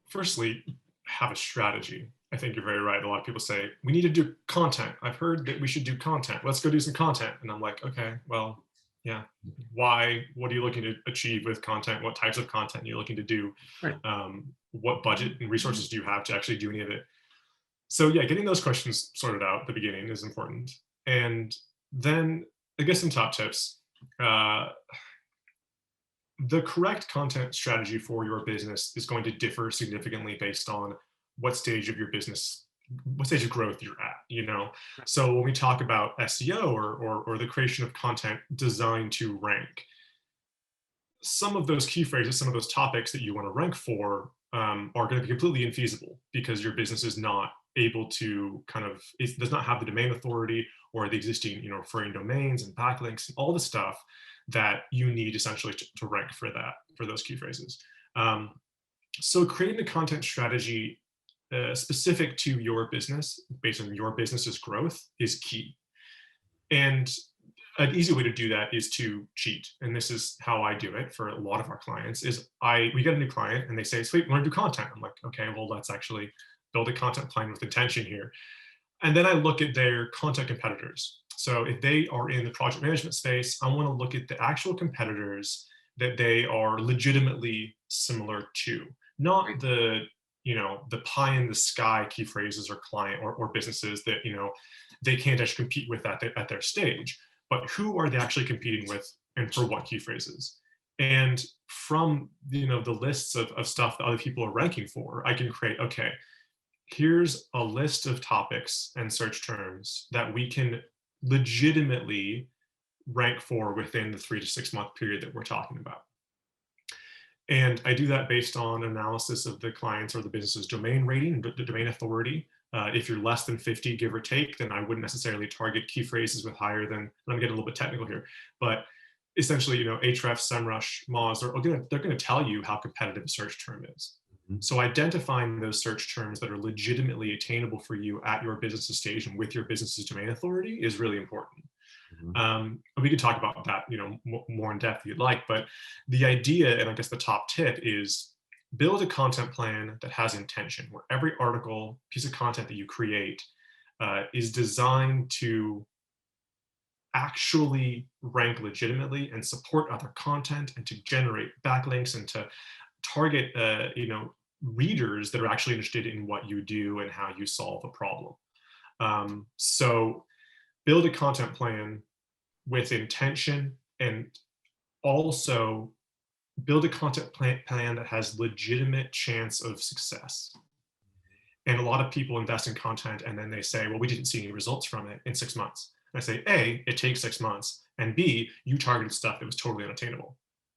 Firstly, have a strategy. I think you're very right. A lot of people say, we need to do content. I've heard that we should do content. Let's go do some content. And I'm like, okay, well, yeah. Why? What are you looking to achieve with content? What types of content are you looking to do? Right. What budget and resources do you have to actually do any of it? So yeah, getting those questions sorted out at the beginning is important. And then I guess some top tips. The correct content strategy for your business is going to differ significantly based on what stage of your business, what stage of growth you're at, you know? So when we talk about SEO or the creation of content designed to rank, some of those key phrases, some of those topics that you want to rank for are going to be completely infeasible because your business is not able to it does not have the domain authority or the existing, you know, referring domains and backlinks and all the stuff that you need essentially to rank for those key phrases. So creating a content strategy specific to your business based on your business's growth is key. And an easy way to do that is to cheat. And this is how I do it for a lot of our clients is we get a new client and they say, sweet, we want to do content. I'm like, okay, well, let's actually build a content plan with intention here. And then I look at their content competitors. So if they are in the project management space, I want to look at the actual competitors that they are legitimately similar to, not the, you know, the pie in the sky key phrases or client or businesses that, you know, they can't actually compete with at their stage, but who are they actually competing with and for what key phrases? And from, you know, the lists of stuff that other people are ranking for, I can create, okay, here's a list of topics and search terms that we can legitimately rank for within the 3 to 6 month period that we're talking about. And I do that based on analysis of the client's or the business's domain rating, the domain authority. If you're less than 50, give or take, then I wouldn't necessarily target key phrases with higher than, I'm getting a little bit technical here, but essentially, you know, Ahrefs, SEMrush, Moz, they're going to tell you how competitive a search term is. Mm-hmm. So identifying those search terms that are legitimately attainable for you at your business's stage and with your business's domain authority is really important. We could talk about that, more in depth if you'd like, but the idea, and I guess the top tip, is build a content plan that has intention, where every article, piece of content that you create is designed to actually rank legitimately and support other content and to generate backlinks and to target, readers that are actually interested in what you do and how you solve a problem. So build a content plan with intention, and also build a content plan that has legitimate chance of success. And a lot of people invest in content and then they say, well, we didn't see any results from it in 6 months. And I say, A, it takes 6 months, and B, you targeted stuff that was totally unattainable.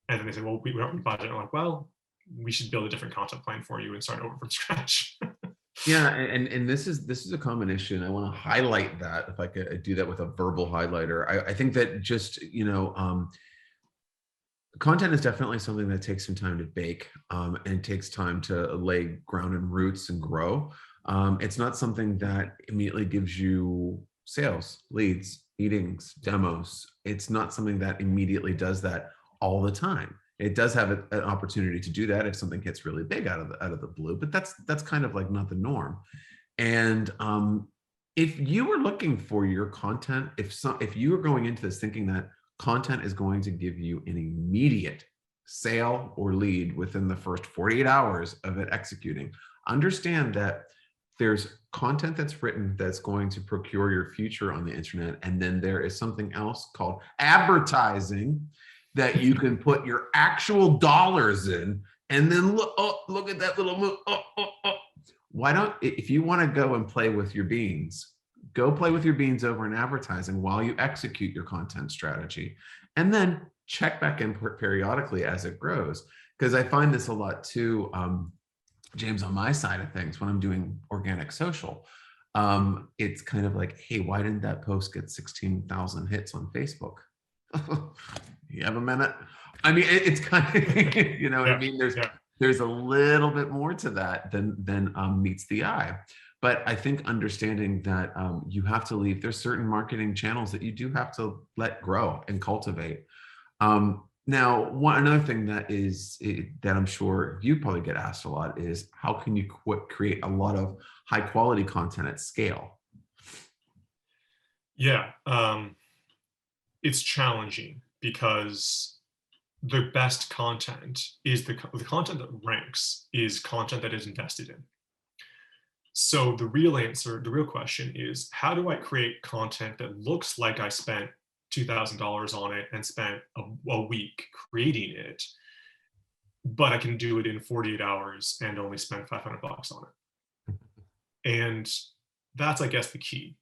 And then they say, well, we don't budget. And I'm like, well, we should build a different content plan for you and start over from scratch. Yeah, and this is a common issue, and I want to highlight that, if I could do that with a verbal highlighter. I think that just, content is definitely something that takes some time to bake, and takes time to lay ground and roots and grow. It's not something that immediately gives you sales, leads, meetings, demos. It's not something that immediately does that all the time. It does have an opportunity to do that if something gets really big out of the blue, but that's kind of like not the norm. And if you were looking for your content, if you were going into this thinking that content is going to give you an immediate sale or lead within the first 48 hours of it executing, understand that there's content that's written that's going to procure your future on the internet, and then there is something else called advertising that you can put your actual dollars in, and then look at that little move. Why don't, if you want to go and play with your beans, go play with your beans over in advertising while you execute your content strategy, and then check back in periodically as it grows. Because I find this a lot too, James, on my side of things, when I'm doing organic social, it's kind of like, hey, why didn't that post get 16,000 hits on Facebook? You have a minute? I mean, it's kind of, you know what I mean? There's a little bit more to that than meets the eye. But I think understanding that you have to leave, there's certain marketing channels that you do have to let grow and cultivate. Now, another thing that I'm sure you probably get asked a lot is, how can you create a lot of high quality content at scale? Yeah, it's challenging, because the best content is the content that ranks is content that is invested in. So the real question is, how do I create content that looks like I spent $2,000 on it and spent a week creating it, but I can do it in 48 hours and only spend $500 on it? And that's, I guess, the key.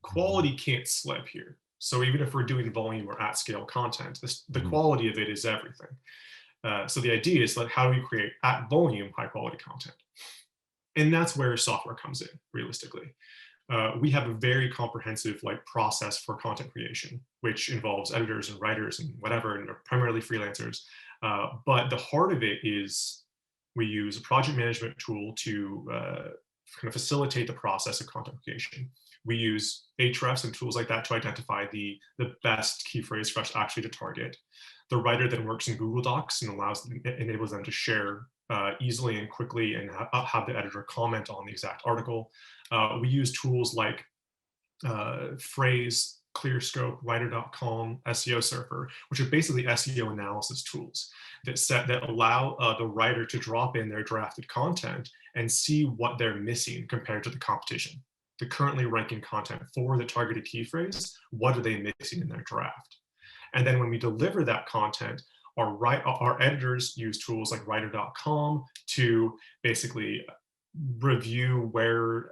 Quality can't slip here. So even if we're doing volume or at scale content, the quality of it is everything. So the idea is, like, how do you create at volume high quality content? And that's where software comes in, realistically. We have a very comprehensive process for content creation, which involves editors and writers and whatever, and are primarily freelancers. But the heart of it is, we use a project management tool to kind of facilitate the process of content creation. We use Ahrefs and tools like that to identify the best key phrase for us actually to target. The writer then works in Google Docs and enables them to share easily and quickly, and have the editor comment on the exact article. We use tools like Phrase, ClearScope, Writer.com, SEO Surfer, which are basically SEO analysis tools that allow the writer to drop in their drafted content and see what they're missing compared to the competition. The currently ranking content for the targeted key phrase, what are they missing in their draft? And then when we deliver that content, our editors use tools like Writer.com to basically review where,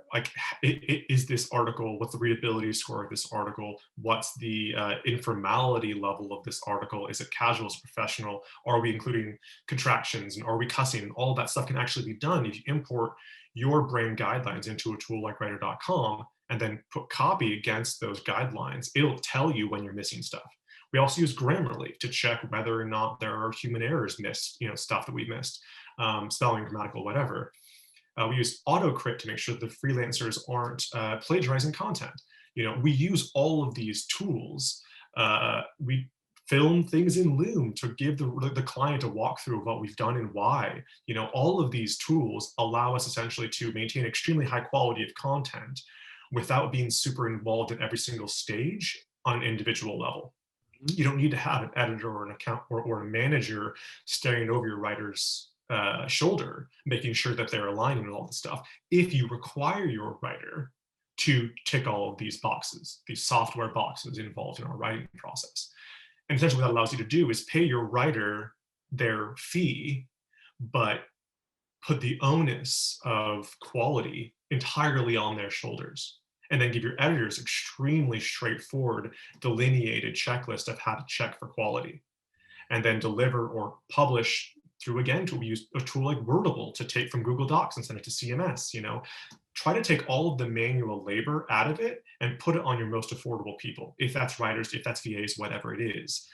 is this article, what's the readability score of this article, what's the informality level of this article, is it casual, is it professional, are we including contractions, and are we cussing, and all that stuff can actually be done if you import your brand guidelines into a tool like Writer.com and then put copy against those guidelines. It'll tell you when you're missing stuff. We also use Grammarly to check whether or not there are human errors missed, stuff that we missed, spelling, grammatical, whatever. We use AutoCrit to make sure that the freelancers aren't plagiarizing content. We use all of these tools We film things in Loom to give the client a walkthrough of what we've done and why. All of these tools allow us essentially to maintain extremely high quality of content without being super involved in every single stage on an individual level. You don't need to have an editor or an account or a manager staring over your writer's shoulder, making sure that they're aligning with all this stuff. If you require your writer to tick all of these boxes, these software boxes involved in our writing process. And essentially what that allows you to do is pay your writer their fee, but put the onus of quality entirely on their shoulders. And then give your editors extremely straightforward, delineated checklist of how to check for quality. And then deliver or publish through, again, to use a tool like Wordable to take from Google Docs and send it to CMS. Try to take all of the manual labor out of it and put it on your most affordable people. If that's writers, if that's VAs, whatever it is,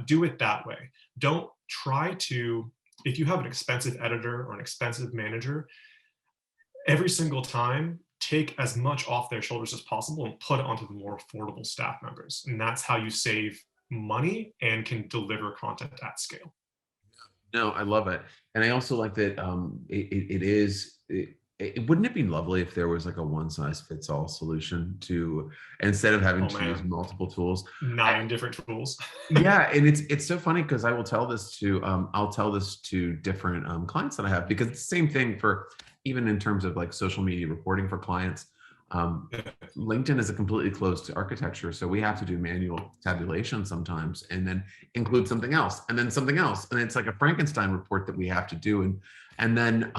do it that way. Don't try to, if you have an expensive editor or an expensive manager, every single time, take as much off their shoulders as possible and put it onto the more affordable staff members. And that's how you save money and can deliver content at scale. No, I love it. And I also like that wouldn't it be lovely if there was like a one size fits all solution to, instead of having to use multiple tools, 9 different tools. Yeah. And it's so funny because I'll tell this to different clients that I have, because it's the same thing for, even in terms of like social media reporting for clients. LinkedIn is a completely closed architecture. So we have to do manual tabulation sometimes, and then include something else, and then something else. And it's like a Frankenstein report that we have to do. And then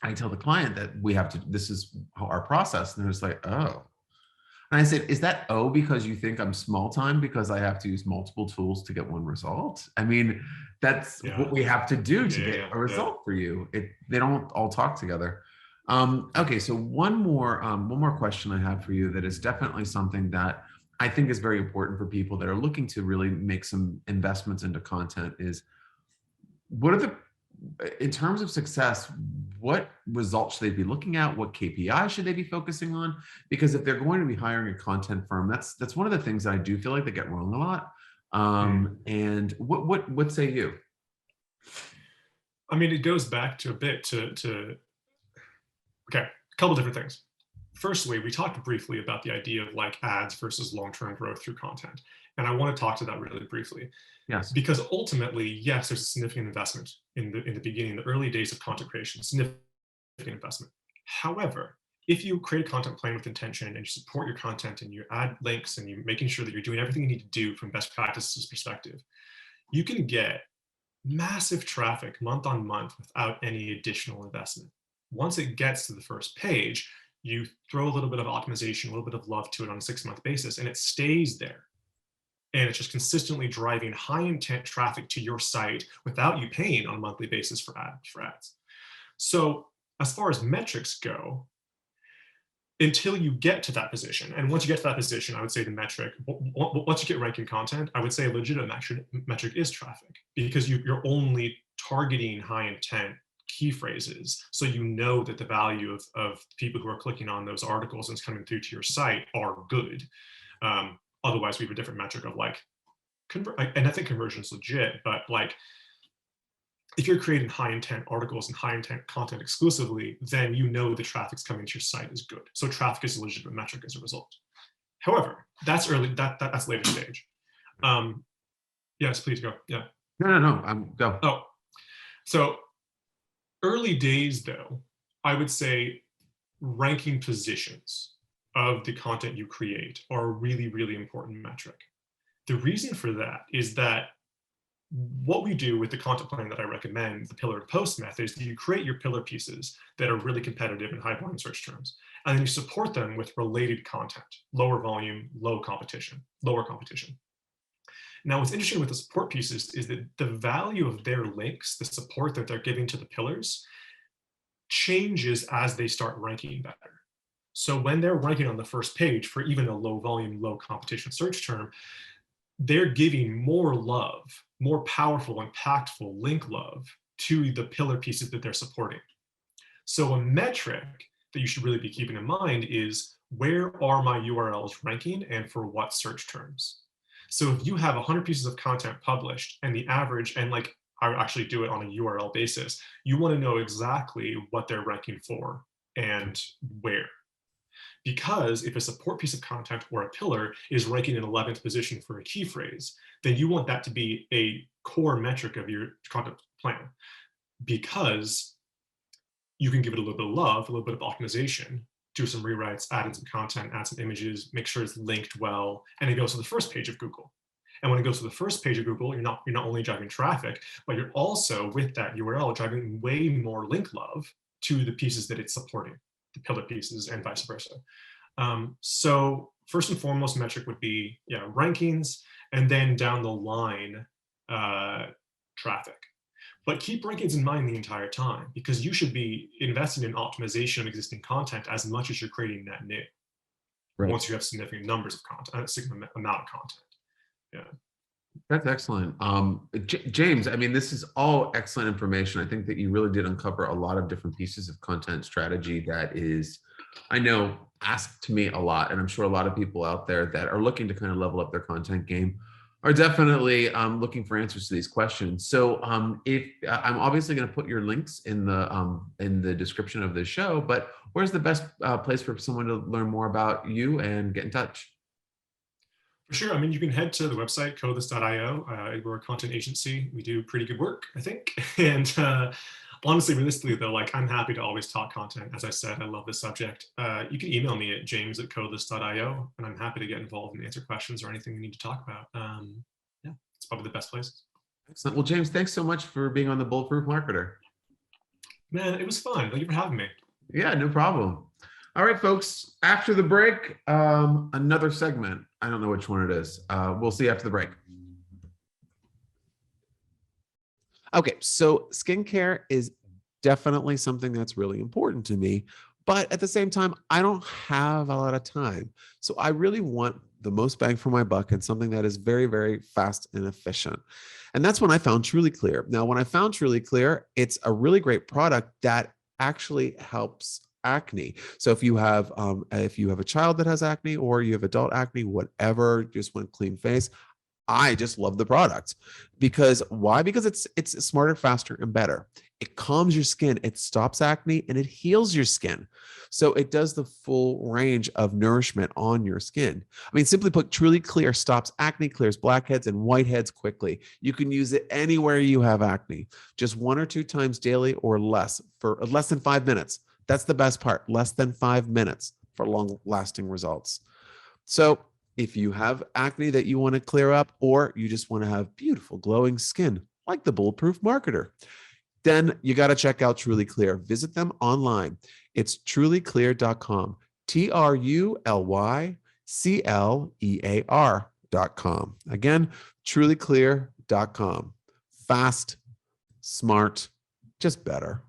I tell the client that we have to, this is our process. And they're just like, oh. And I said, is that because you think I'm small time because I have to use multiple tools to get one result? I mean, that's what we have to do to get a result for you. They don't all talk together. Okay, so one more question I have for you that is definitely something that I think is very important for people that are looking to really make some investments into content is, in terms of success, what results should they be looking at? What KPI should they be focusing on? Because if they're going to be hiring a content firm, that's one of the things that I do feel like they get wrong a lot. And what say you? I mean, it goes back to a bit okay, a couple different things. Firstly, we talked briefly about the idea of like ads versus long-term growth through content. And I want to talk to that really briefly. Yes. Because ultimately, yes, there's a significant investment in the beginning, the early days of content creation, significant investment. However, if you create a content plan with intention and you support your content and you add links and you're making sure that you're doing everything you need to do from best practices perspective, you can get massive traffic month on month without any additional investment. Once it gets to the first page, you throw a little bit of optimization, a little bit of love to it on a 6-month basis, and it stays there. And it's just consistently driving high intent traffic to your site without you paying on a monthly basis for ads. So as far as metrics go, until you get to that position, and once you get to that position, I would say the metric, once you get ranking content, I would say a legitimate metric is traffic, because you're only targeting high intent key phrases. So you know that the value of people who are clicking on those articles and it's coming through to your site are good. Otherwise, we have a different metric of like, and I think conversion is legit, but like, if you're creating high intent articles and high intent content exclusively, then you know the traffic's coming to your site is good. So traffic is a legitimate metric as a result. However, that's early, that's later stage. Yes, please go. Yeah. No, go. Oh, so early days though, I would say ranking positions of the content you create are a really, really important metric. The reason for that is that what we do with the content plan that I recommend, the pillar to post method, is that you create your pillar pieces that are really competitive in high volume search terms, and then you support them with related content, lower volume, lower competition. Now, what's interesting with the support pieces is that the value of their links, the support that they're giving to the pillars, changes as they start ranking better. So when they're ranking on the first page for even a low volume, low competition search term, they're giving more love, more powerful, impactful link love to the pillar pieces that they're supporting. So a metric that you should really be keeping in mind is, where are my URLs ranking and for what search terms? So if you have 100 pieces of content published and the average, and like I actually do it on a URL basis, you want to know exactly what they're ranking for and where. Because if a support piece of content or a pillar is ranking in 11th position for a key phrase, then you want that to be a core metric of your content plan, because you can give it a little bit of love, a little bit of optimization, do some rewrites, add in some content, add some images, make sure it's linked well, and it goes to the first page of Google. And when it goes to the first page of Google, you're not only driving traffic, but you're also, with that URL, driving way more link love to the pieces that it's supporting, the pillar pieces, and vice versa. So first and foremost metric would be rankings, and then down the line, traffic. But keep rankings in mind the entire time, because you should be investing in optimization of existing content as much as you're creating net new. Right. Once you have significant numbers of content, a significant amount of content. Yeah. That's excellent. James, I mean, this is all excellent information. I think that you really did uncover a lot of different pieces of content strategy that is, I know, asked to me a lot. And I'm sure a lot of people out there that are looking to kind of level up their content game are definitely looking for answers to these questions. So if I'm obviously going to put your links in the description of the show, but where's the best place for someone to learn more about you and get in touch? For sure. I mean, you can head to the website, codethis.io. We're a content agency. We do pretty good work, I think. And honestly, realistically, though, like, I'm happy to always talk content. As I said, I love this subject. You can email me at james@codethis.io, and I'm happy to get involved and answer questions or anything we need to talk about. Yeah, it's probably the best place. Excellent. Well, James, thanks so much for being on the Bulletproof Marketer. Man, it was fun. Thank you for having me. Yeah, no problem. All right, folks, after the break, another segment. I don't know which one it is. We'll see after the break. Okay, so skincare is definitely something that's really important to me, but at the same time, I don't have a lot of time. So I really want the most bang for my buck and something that is very, very fast and efficient. And that's when I found Truly Clear. Now, when I found Truly Clear, it's a really great product that actually helps acne. So if you have a child that has acne, or you have adult acne, whatever, just want clean face, I just love the product. Because why? Because it's smarter, faster, and better. It calms your skin, it stops acne, and it heals your skin. So it does the full range of nourishment on your skin. I mean, simply put, Truly Clear stops acne, clears blackheads and whiteheads quickly. You can use it anywhere you have acne, just 1 or 2 times daily or less, for less than 5 minutes. That's the best part, less than 5 minutes for long-lasting results. So if you have acne that you want to clear up, or you just want to have beautiful glowing skin like the Bulletproof Marketer, then you got to check out Truly Clear. Visit them online. It's trulyclear.com, TrulyClear.com. Again, trulyclear.com. Fast, smart, just better.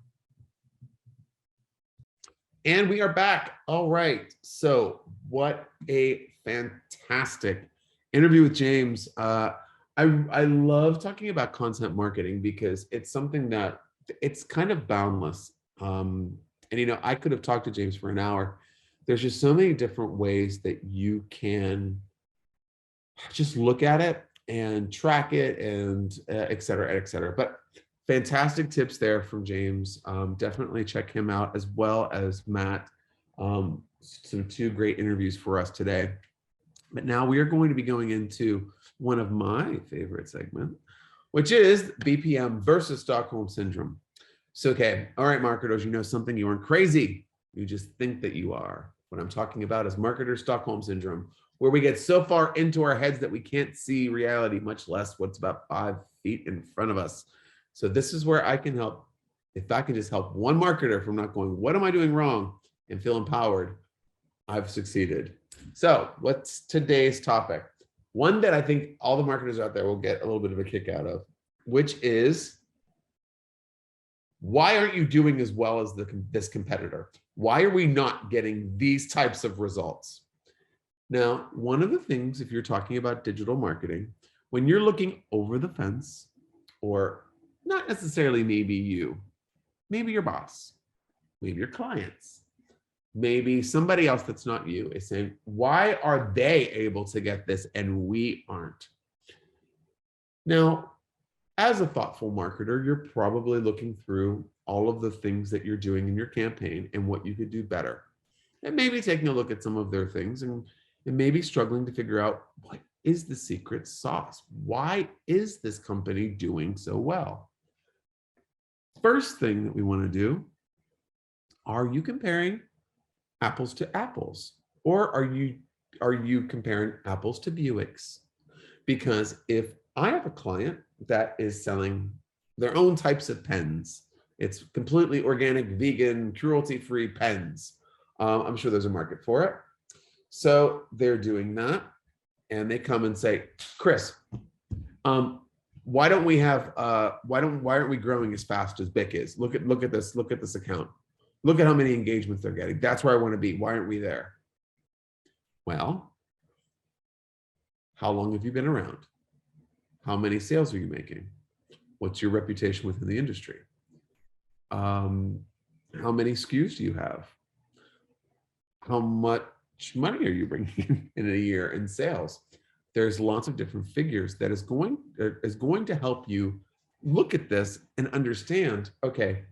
And we are back. All right. So what a fantastic interview with James. I love talking about content marketing because it's something that it's kind of boundless. And, I could have talked to James for an hour. There's just so many different ways that you can just look at it and track it and et cetera, et cetera. But fantastic tips there from James. Definitely check him out, as well as Matt. Some 2 great interviews for us today. But now we are going to be going into one of my favorite segments, which is BPM versus Stockholm Syndrome. So, okay, all right, marketers, you know something, you aren't crazy. You just think that you are. What I'm talking about is marketer Stockholm Syndrome, where we get so far into our heads that we can't see reality, much less what's about 5 feet in front of us. So this is where I can help. If I can just help one marketer from not going, what am I doing wrong, and feel empowered, I've succeeded. So what's today's topic? One that I think all the marketers out there will get a little bit of a kick out of, which is, why aren't you doing as well as this competitor? Why are we not getting these types of results? Now, one of the things, if you're talking about digital marketing, when you're looking over the fence, or not necessarily maybe you, maybe your boss, maybe your clients, maybe somebody else that's not you is saying, why are they able to get this and we aren't? Now, as a thoughtful marketer, you're probably looking through all of the things that you're doing in your campaign and what you could do better. And maybe taking a look at some of their things and maybe struggling to figure out, what is the secret sauce? Why is this company doing so well? First thing that we want to do, are you comparing apples to apples? Or are you comparing apples to Buicks? Because if I have a client that is selling their own types of pens, it's completely organic, vegan, cruelty-free pens. I'm sure there's a market for it. So they're doing that. And they come and say, Chris, why aren't we growing as fast as Bic is? Look at this account. Look at how many engagements they're getting. That's where I want to be. Why aren't we there? Well, how long have you been around? How many sales are you making? What's your reputation within the industry? How many SKUs do you have? How much money are you bringing in a year in sales? There's lots of different figures that is going to help you look at this and understand, okay,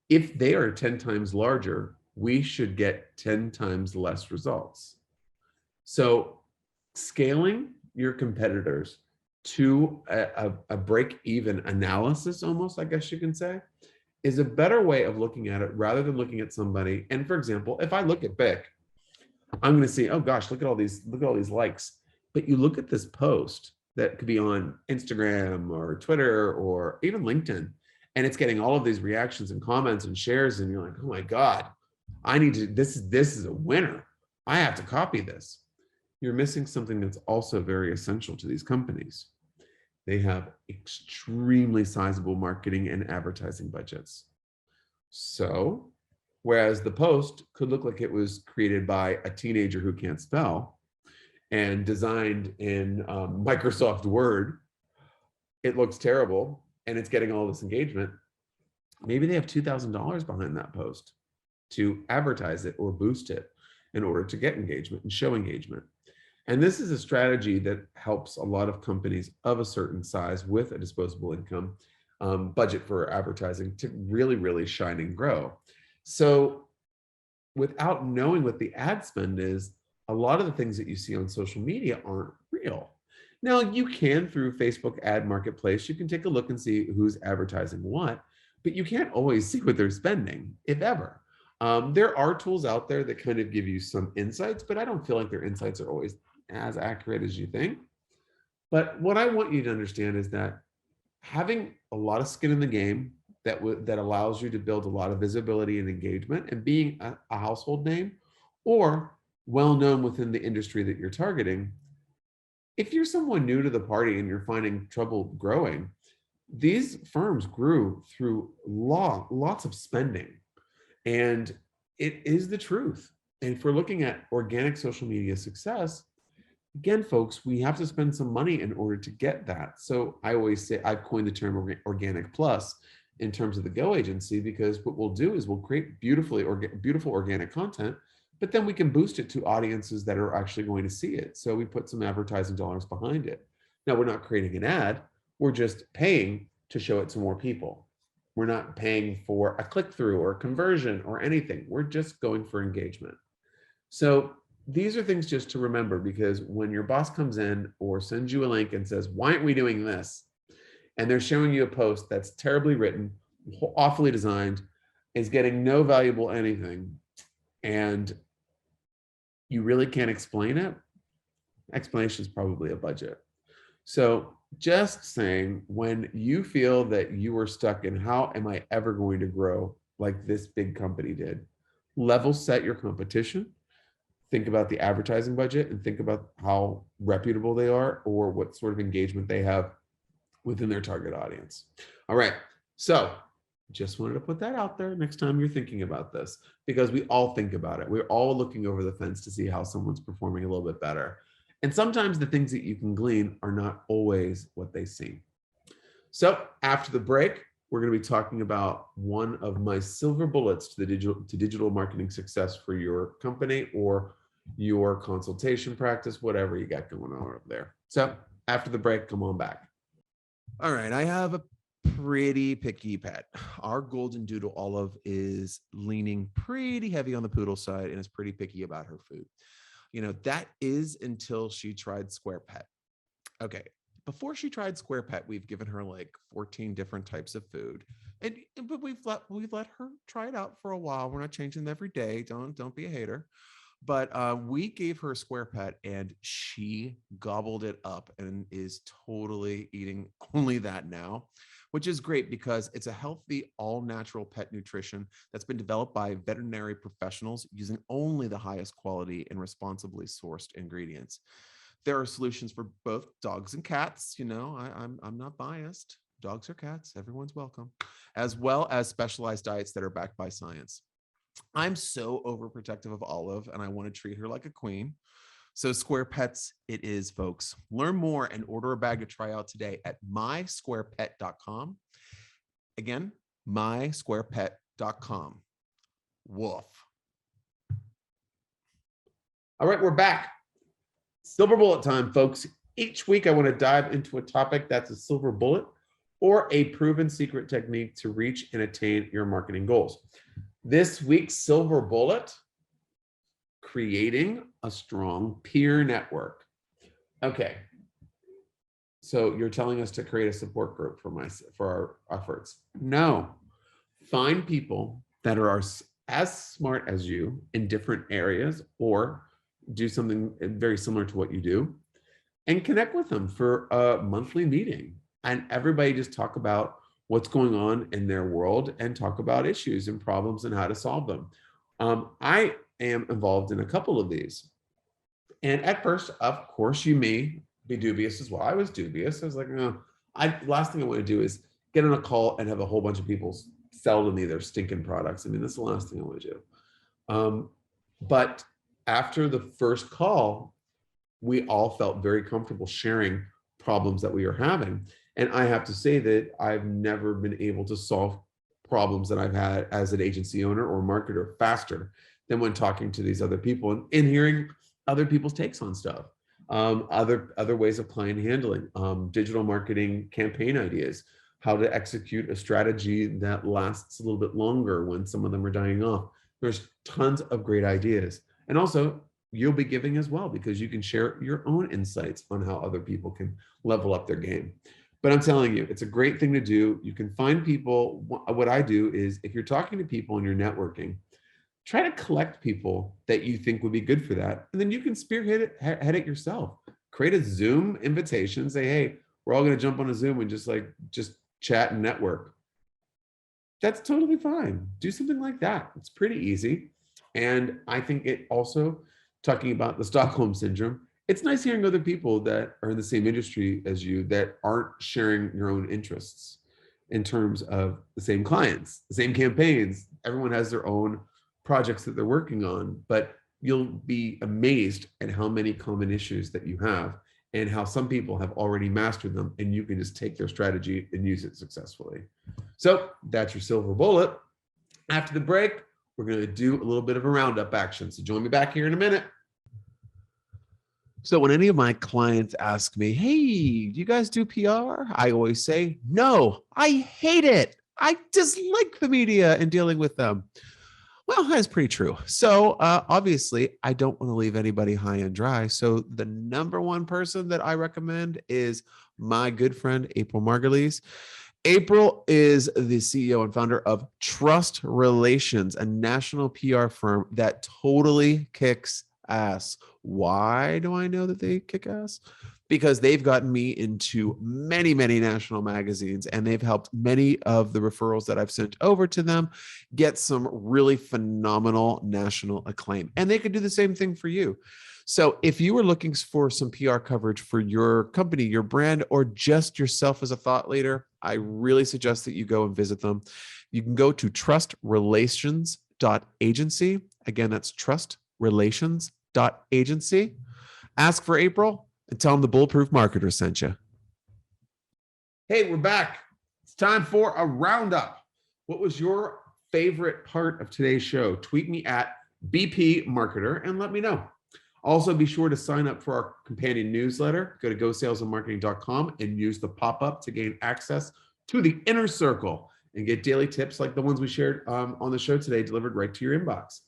if they are 10 times larger, we should get 10 times less results. So scaling your competitors to a break-even analysis, almost, I guess you can say, is a better way of looking at it rather than looking at somebody. And for example, if I look at Bic, I'm going to see, oh gosh, look at all these likes. But you look at this post that could be on Instagram or Twitter or even LinkedIn, and it's getting all of these reactions and comments and shares, and you're like, oh my God, I need to, this is a winner. I have to copy this. You're missing something that's also very essential to these companies. They have extremely sizable marketing and advertising budgets. So, whereas the post could look like it was created by a teenager who can't spell and designed in Microsoft Word, it looks terrible and it's getting all this engagement. Maybe they have $2,000 behind that post to advertise it or boost it in order to get engagement and show engagement. And this is a strategy that helps a lot of companies of a certain size with a disposable income budget for advertising to really, really shine and grow. So without knowing what the ad spend is, a lot of the things that you see on social media aren't real. Now, you can, through Facebook ad marketplace, you can take a look and see who's advertising what, but you can't always see what they're spending, if ever. There are tools out there that kind of give you some insights, but I don't feel like their insights are always as accurate as you think. But what I want you to understand is that having a lot of skin in the game that allows you to build a lot of visibility and engagement, and being a household name or well-known within the industry that you're targeting, if you're someone new to the party and you're finding trouble growing, these firms grew through lots of spending. And it is the truth. And if we're looking at organic social media success, again, folks, we have to spend some money in order to get that. So I always say, I've coined the term organic plus in terms of the Go agency, because what we'll do is we'll create beautiful organic content, but then we can boost it to audiences that are actually going to see it. So we put some advertising dollars behind it. Now, we're not creating an ad. We're just paying to show it to more people. We're not paying for a click-through or conversion or anything. We're just going for engagement. So these are things just to remember, because when your boss comes in or sends you a link and says, why aren't we doing this? And they're showing you a post that's terribly written, awfully designed, is getting no valuable anything, and you really can't explain it, explanation is probably a budget. So just saying, when you feel that you are stuck in how am I ever going to grow like this big company did, level set your competition. Think about the advertising budget and think about how reputable they are or what sort of engagement they have within their target audience. All right, so just wanted to put that out there next time you're thinking about this, because we all think about it. We're all looking over the fence to see how someone's performing a little bit better. And sometimes the things that you can glean are not always what they seem. So after the break, we're going to be talking about one of my silver bullets to digital marketing success for your company or your consultation practice, whatever you got going on over there. So after the break, come on back. All right, I have a pretty picky pet. Our golden doodle Olive is leaning pretty heavy on the poodle side and is pretty picky about her food. You know, that is until she tried Square Pet. Okay, before she tried Square Pet, we've given her like 14 different types of food, but we've let her try it out for a while. We're not changing them every day. Don't be a hater. But we gave her Square Pet and she gobbled it up and is totally eating only that now, which is great because it's a healthy, all-natural pet nutrition that's been developed by veterinary professionals using only the highest quality and responsibly sourced ingredients. There are solutions for both dogs and cats. You know, I'm not biased. Dogs or cats, everyone's welcome, as well as specialized diets that are backed by science. I'm so overprotective of Olive and I want to treat her like a queen. So Square Pets it is, folks. Learn more and order a bag to try out today at mysquarepet.com. Again, mysquarepet.com. Woof. All right, we're back. Silver bullet time, folks. Each week I want to dive into a topic that's a silver bullet or a proven secret technique to reach and attain your marketing goals. This week's silver bullet, creating a strong peer network. Okay, so you're telling us to create a support group for our efforts. No, find people that are as smart as you in different areas or do something very similar to what you do and connect with them for a monthly meeting. And everybody just talk about what's going on in their world and talk about issues and problems and how to solve them. I am involved in a couple of these. And at first, of course, you may be dubious as well. I was dubious. I was like, no, last thing I want to do is get on a call and have a whole bunch of people sell to me their stinking products. I mean, that's the last thing I want to do. But after the first call, we all felt very comfortable sharing problems that we were having. And I have to say that I've never been able to solve problems that I've had as an agency owner or marketer faster than when talking to these other people and hearing other people's takes on stuff, other ways of client handling, digital marketing campaign ideas, how to execute a strategy that lasts a little bit longer when some of them are dying off. There's tons of great ideas. And also, you'll be giving as well because you can share your own insights on how other people can level up their game. But I'm telling you, it's a great thing to do. You can find people. What I do is if you're talking to people and you're networking, try to collect people that you think would be good for that. And then you can spearhead it yourself. Create a Zoom invitation, say, hey, we're all going to jump on a Zoom and just chat and network. That's totally fine. Do something like that. It's pretty easy. And I think it also, talking about the Stockholm syndrome, it's nice hearing other people that are in the same industry as you that aren't sharing your own interests in terms of the same clients, the same campaigns. Everyone has their own projects that they're working on, but you'll be amazed at how many common issues that you have and how some people have already mastered them and you can just take their strategy and use it successfully. So that's your silver bullet. After the break, we're going to do a little bit of a roundup action. So join me back here in a minute. So when any of my clients ask me, hey, do you guys do PR? I always say, no, I hate it. I dislike the media and dealing with them. Well, that's pretty true. So obviously, I don't want to leave anybody high and dry. So the number one person that I recommend is my good friend, April Margulies. April is the CEO and founder of Trust Relations, a national PR firm that totally kicks ass. Why do I know that they kick ass? Because they've gotten me into many, many national magazines, and they've helped many of the referrals that I've sent over to them get some really phenomenal national acclaim. And they could do the same thing for you. So if you were looking for some PR coverage for your company, your brand, or just yourself as a thought leader, I really suggest that you go and visit them. You can go to trustrelations.agency. Again, that's trustrelations.agency. Ask for April and tell them the Bulletproof Marketer sent you. Hey, we're back. It's time for a roundup. What was your favorite part of today's show? Tweet me at BP Marketer and let me know. Also, be sure to sign up for our companion newsletter. Go to gosalesandmarketing.com and use the pop-up to gain access to the inner circle and get daily tips like the ones we shared on the show today, delivered right to your inbox.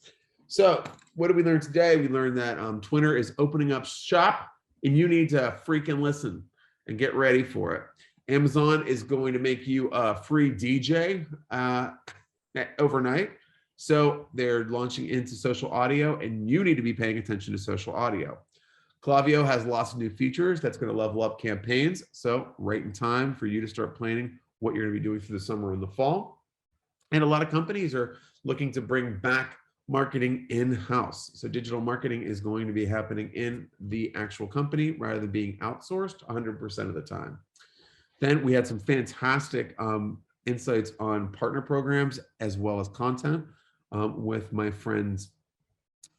So what did we learn today? We learned that Twitter is opening up shop and you need to freaking listen and get ready for it. Amazon is going to make you a free DJ overnight. So they're launching into social audio and you need to be paying attention to social audio. Clavio has lots of new features that's going to level up campaigns. So right in time for you to start planning what you're going to be doing for the summer and the fall. And a lot of companies are looking to bring back marketing in-house. So digital marketing is going to be happening in the actual company rather than being outsourced 100% of the time. Then we had some fantastic insights on partner programs as well as content with my friends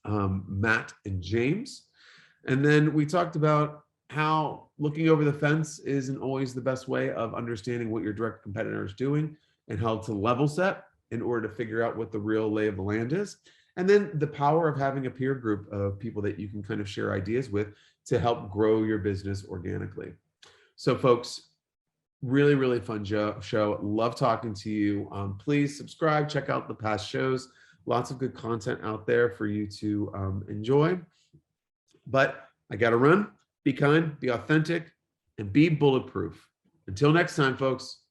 Matt and James. And then we talked about how looking over the fence isn't always the best way of understanding what your direct competitor is doing and how to level set in order to figure out what the real lay of the land is. And then the power of having a peer group of people that you can kind of share ideas with to help grow your business organically. So folks, really, really fun show. Love talking to you. Please subscribe, check out the past shows. Lots of good content out there for you to enjoy. But I got to run. Be kind, be authentic, and be bulletproof. Until next time, folks.